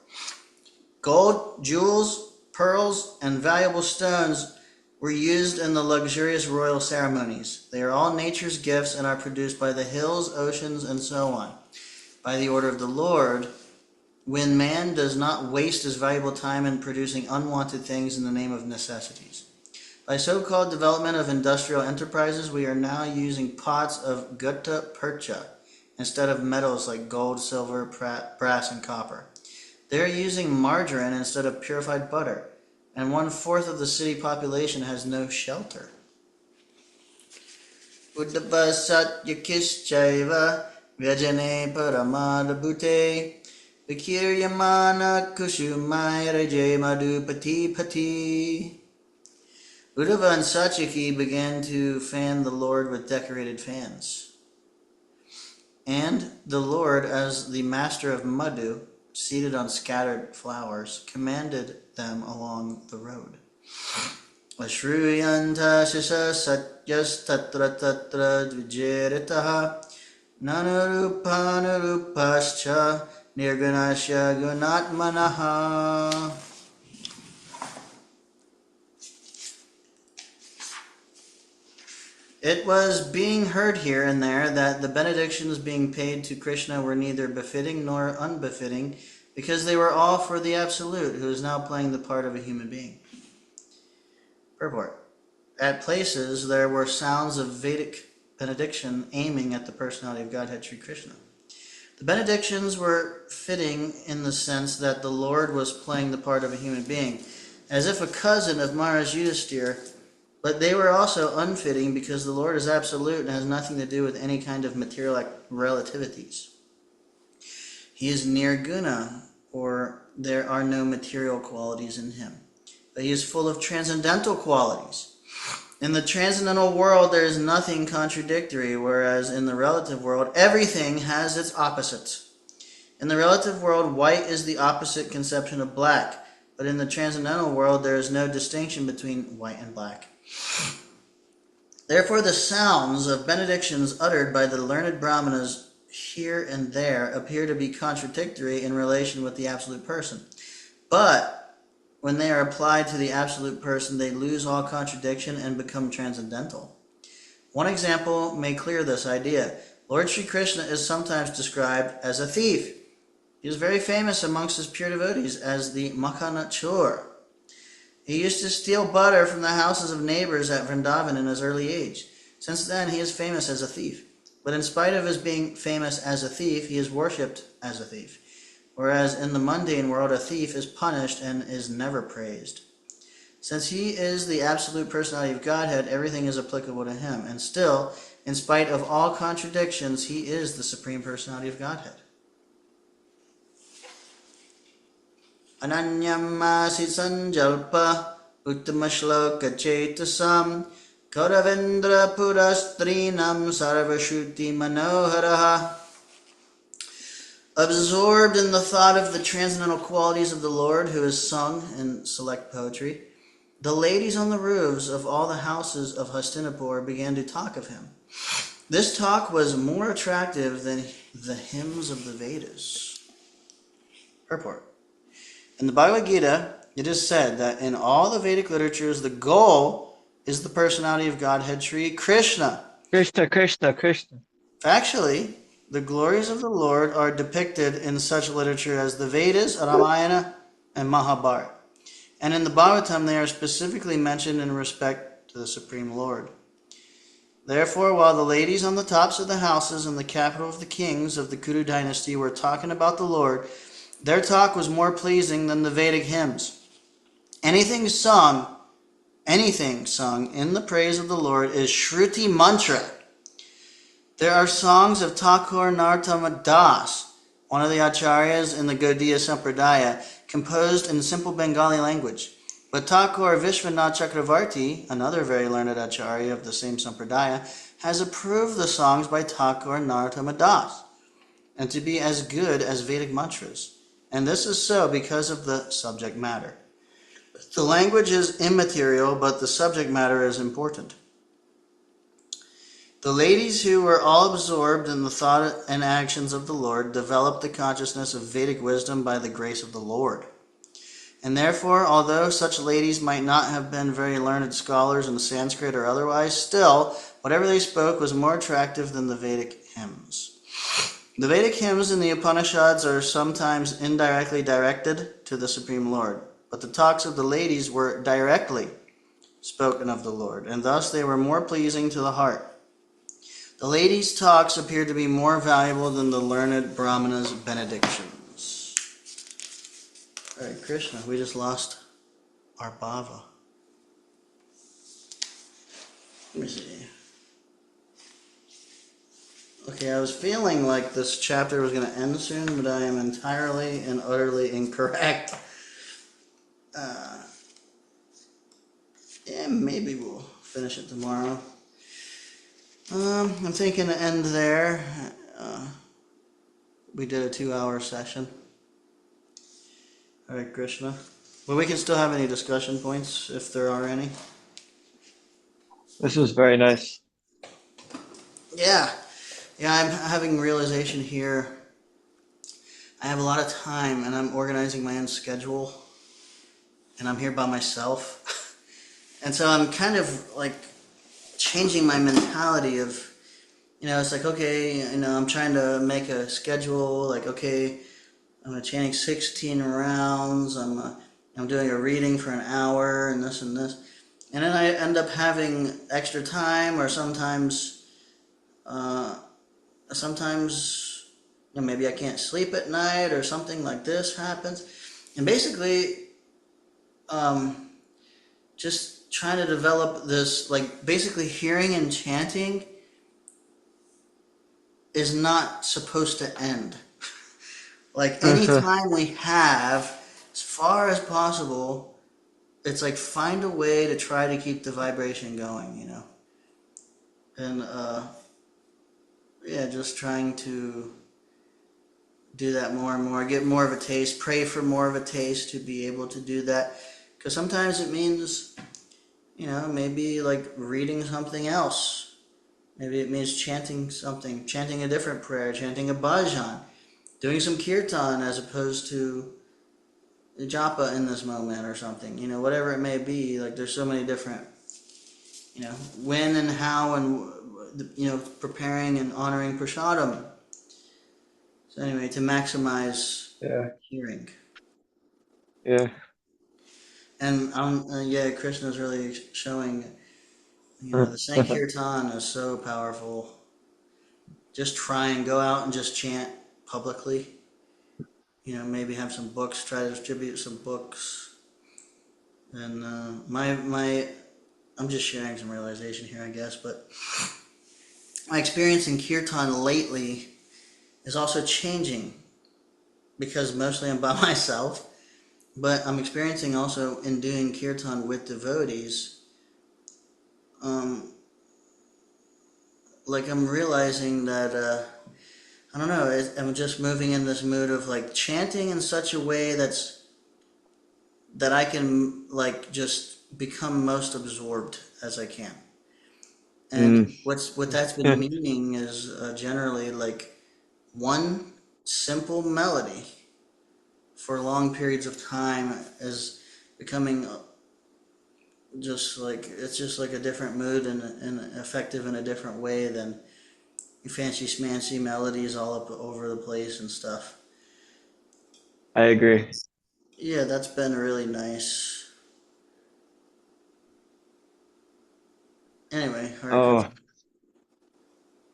Gold, jewels, pearls, and valuable stones were used in the luxurious royal ceremonies. They are all nature's gifts and are produced by the hills, oceans, and so on. By the order of the Lord, when man does not waste his valuable time in producing unwanted things in the name of necessities. By so-called development of industrial enterprises, we are now using pots of gutta percha instead of metals like gold, silver, brass, and copper. They are using margarine instead of purified butter, and 1/4 of the city population has no shelter. Uddhava satyakishchaiva vyajane paramadabhute vikiryamana kushumai raje madhupati pati. Uddhava and Satyaki began to fan the Lord with decorated fans. And the Lord, as the master of Madhu, seated on scattered flowers, commanded them along the road. Ashruyanta shisa satyas tatra tatra dvijeritaha nanarupascha nirgunasya gunatmanaha. It was being heard here and there that the benedictions being paid to Krishna were neither befitting nor unbefitting, because they were all for the Absolute, who is now playing the part of a human being. Purport. at places there were sounds of Vedic benediction aiming at the personality of Godhead Sri Krishna. The benedictions were fitting in the sense that the Lord was playing the part of a human being, as if a cousin of Maharaj Yudhisthira, but they were also unfitting because the Lord is absolute and has nothing to do with any kind of material relativities. He is nirguna, or there are no material qualities in him, but he is full of transcendental qualities. In the transcendental world, there is nothing contradictory, whereas in the relative world, everything has its opposites. In the relative world, white is the opposite conception of black, but in the transcendental world, there is no distinction between white and black. Therefore, the sounds of benedictions uttered by the learned brahmanas here and there appear to be contradictory in relation with the absolute person. But when they are applied to the absolute person, they lose all contradiction and become transcendental. One example may clear this idea. Lord Sri Krishna is sometimes described as a thief. He is very famous amongst his pure devotees as the Makhana Chor. He used to steal butter from the houses of neighbors at Vrindavan in his early age. Since then, he is famous as a thief. But in spite of his being famous as a thief, he is worshipped as a thief. Whereas in the mundane world, a thief is punished and is never praised. Since he is the absolute personality of Godhead, everything is applicable to him. And still, in spite of all contradictions, he is the supreme personality of Godhead. Ananyamasi sanjalpa uttama-shloka chetasam Kauravendra purastrinam sarvashuti manoharaha. Absorbed in the thought of the transcendental qualities of the Lord, who is sung in select poetry, the ladies on the roofs of all the houses of Hastinapur began to talk of him. This talk was more attractive than the hymns of the Vedas. Purport. In the Bhagavad Gita, it is said that in all the Vedic literatures, the goal is the personality of Godhead Sri Krishna. Krishna, Krishna, Krishna. Factually, the glories of the Lord are depicted in such literature as the Vedas, Ramayana, and Mahabharata. And in the Bhagavatam, they are specifically mentioned in respect to the Supreme Lord. Therefore, while the ladies on the tops of the houses in the capital of the kings of the Kuru dynasty were talking about the Lord, their talk was more pleasing than the Vedic hymns. Anything sung in the praise of the Lord is Shruti Mantra. There are songs of Thakur Narottama Das, one of the acharyas in the Gaudiya Sampradaya, composed in simple Bengali language. But Thakur Vishwanath Chakravarti, another very learned acharya of the same Sampradaya, has approved the songs by Thakur Narottama Das, and to be as good as Vedic mantras. And this is so because of the subject matter. The language is immaterial, but the subject matter is important. The ladies who were all absorbed in the thought and actions of the Lord developed the consciousness of Vedic wisdom by the grace of the Lord. And therefore, although such ladies might not have been very learned scholars in Sanskrit or otherwise, still, whatever they spoke was more attractive than the Vedic hymns. The Vedic hymns in the Upanishads are sometimes indirectly directed to the Supreme Lord, but the talks of the ladies were directly spoken of the Lord, and thus they were more pleasing to the heart. The ladies' talks appear to be more valuable than the learned Brahmana's benedictions. All right, Krishna, we just lost our bhava. Let me see. Okay, I was feeling like this chapter was going to end soon, but I am entirely and utterly incorrect. Yeah, maybe we'll finish it tomorrow. I'm thinking to end there. We did a 2-hour session. All right, Krishna. But we can still have any discussion points if there are any. This was very nice. Yeah, I'm having realization here. I have a lot of time and I'm organizing my own schedule. And I'm here by myself. And so I'm kind of like changing my mentality of, it's like, okay, I'm trying to make a schedule, like, okay, I'm chanting 16 rounds, I'm doing a reading for an hour and this and this. And then I end up having extra time, or uh, sometimes maybe I can't sleep at night, or something like this happens. And basically, um, just trying to develop this, like basically hearing and chanting is not supposed to end. Like any time we have, as far as possible, it's like find a way to try to keep the vibration going, And yeah, just trying to do that more and more, get more of a taste, pray for more of a taste to be able to do that. Because sometimes it means, maybe like reading something else. Maybe it means chanting something, chanting a different prayer, chanting a bhajan, doing some kirtan as opposed to japa in this moment or something, whatever it may be. Like there's so many different, when and how and, preparing and honoring prasadam. So anyway, to maximize Yeah, hearing. yeah. And yeah, Krishna's really showing, the Sankirtan is so powerful. Just try and go out and just chant publicly. Maybe have some books, try to distribute some books. And I'm just sharing some realization here, I guess, but my experience in kirtan lately is also changing because mostly I'm by myself, but I'm experiencing also in doing kirtan with devotees, um, like I'm realizing that, I don't know, I'm just moving in this mood of like chanting in such a way that I can like just become most absorbed as I can. Mm. And what that's been meaning is generally like one simple melody for long periods of time is becoming just like it's just like a different mood and effective in a different way than fancy smancy melodies all up over the place and stuff. I agree. Yeah, that's been really nice. Anyway, Hare Oh,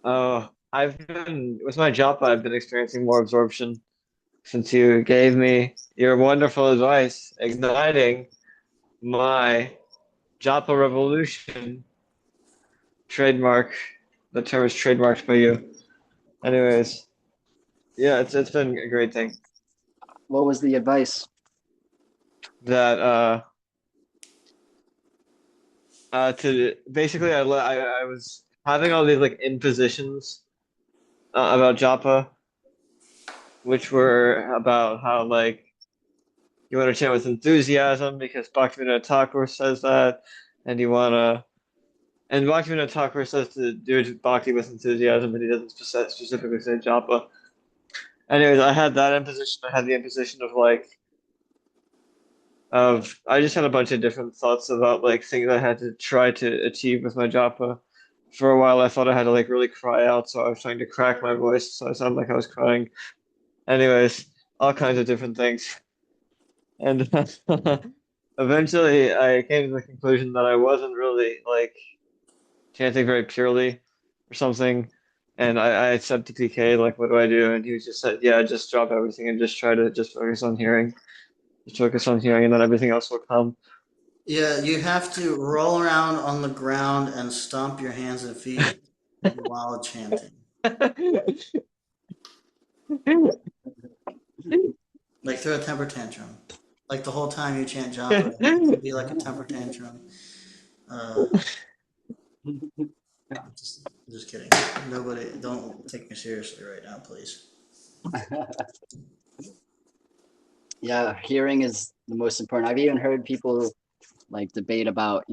Krishna. I've been with my japa, I've been experiencing more absorption since you gave me your wonderful advice, igniting my japa revolution trademark. The term is trademarked by you. Anyways, yeah, it's been a great thing What was the advice? that to basically I was having all these like impositions about japa, which were about how like you want to chant with enthusiasm because Bhaktivinoda Thakur says that, and you want to. And Bhaktivinoda Thakur says to do bhakti with enthusiasm, but he doesn't specifically say japa. Anyways, I had that imposition. I had the imposition of I just had a bunch of different thoughts about like things I had to try to achieve with my japa. For a while, I thought I had to like really cry out, so I was trying to crack my voice, so I sounded like I was crying. Anyways, all kinds of different things. And eventually, I came to the conclusion that I wasn't really like chanting very purely or something. And I said to PK, like, what do I do? And he just said, yeah, just drop everything and just try to just focus on hearing. Just focus on hearing, and then everything else will come. Yeah, you have to roll around on the ground and stomp your hands and feet while chanting. Like throw a temper tantrum. Like the whole time you chant japa, it can be like a temper tantrum. Uh, just kidding. Nobody, don't take me seriously right now, please. Yeah, hearing is the most important. I've even heard people like debate about,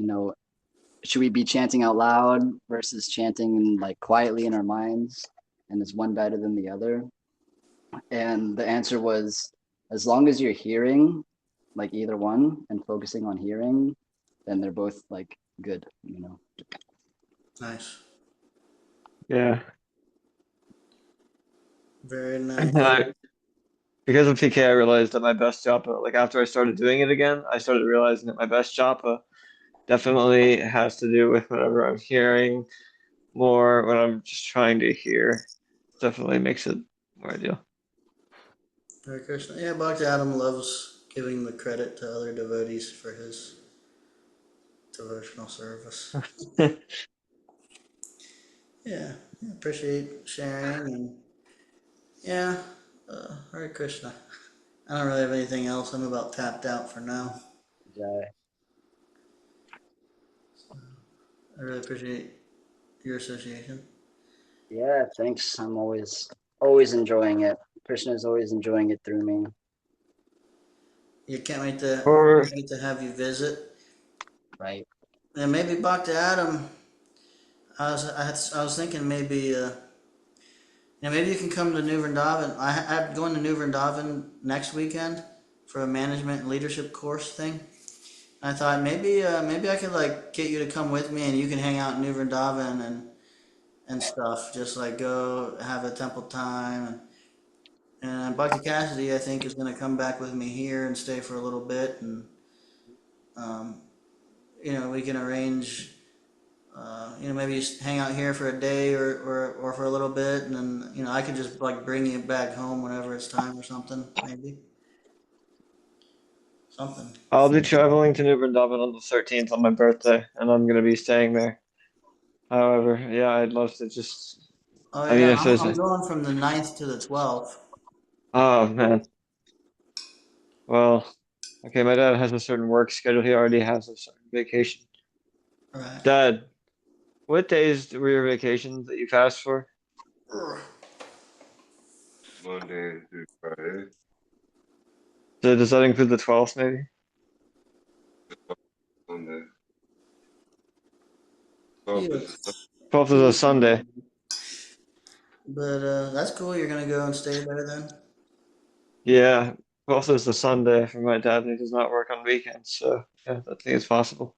should we be chanting out loud versus chanting like quietly in our minds? And is one better than the other? And the answer was, as long as you're hearing like either one and focusing on hearing, then they're both like good. Nice. Yeah. Very nice. And because of PK, I realized that my best japa, like after I started doing it again, I started realizing that my best japa definitely has to do with whatever I'm hearing more, what I'm just trying to hear. Definitely makes it more ideal. Hare Krishna. Yeah, Bhakti Adam loves giving the credit to other devotees for his devotional service. Yeah, I appreciate sharing and yeah, Hare Krishna. I don't really have anything else. I'm about tapped out for now. Jai. I really appreciate your association. Yeah, thanks. I'm always enjoying it. Krishna is always enjoying it through me. You Or can't wait to have you visit. Right. And maybe Bhakti Adam. I was thinking maybe maybe you can come to New Vrindavan. I'm going to New Vrindavan next weekend for a management and leadership course thing. I thought maybe I could like get you to come with me and you can hang out in New Vrindavan and stuff. Just like go have a temple time and Bhakti Cassidy I think is going to come back with me here and stay for a little bit and um, we can arrange. Maybe hang out here for a day or for a little bit, and then I could just like bring you back home whenever it's time or something, maybe something. I'll be traveling to New Vrindavan on the 13th on my birthday, and I'm gonna be staying there. However, yeah, I'd love to just. Oh I mean, yeah, if there's I'm a. going from the 9th to the 12th. Oh man. Well, okay, my dad has a certain work schedule. He already has a certain vacation. Right. Dad, what days were your vacations that you fast for? Monday through Friday. So does that include the 12th, maybe? Sunday. Yeah. 12th is a 12th is a Sunday. But that's cool. You're gonna go and stay there then. Yeah, 12th is the Sunday for my dad, and he does not work on weekends, so yeah, I think it's possible.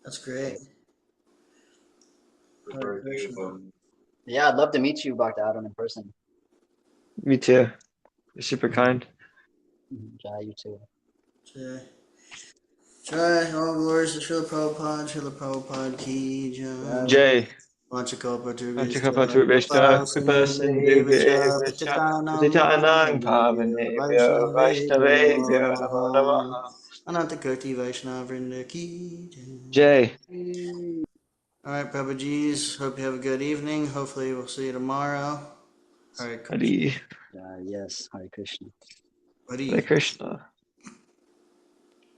That's great. Hare birthday Krishna. fun. Yeah, I'd love to meet you, Bhakti Adam, in person. Me too. You're super kind. Jai, you too. Jai. Jai. All glories to Srila Prabhupada. Srila Prabhupada ki jai. Jai. Jay. Vanchakopatubhishta Panchakapaturvishta kripa Kripasindhuvescha patitanam Patitanang pavanebhyo Pavanebhyo Vaishnavebhyo namo Vaishnavebhyo Namo namaha Namaha. Anantakoti Vaishnavrinda ki Jay. jai. All right, Prabhujis. Hope you have a good evening. Hopefully, we'll see you tomorrow. Hare Krishna. Hare Jai, yes, Hare Krishna. Hare Hare. Krishna.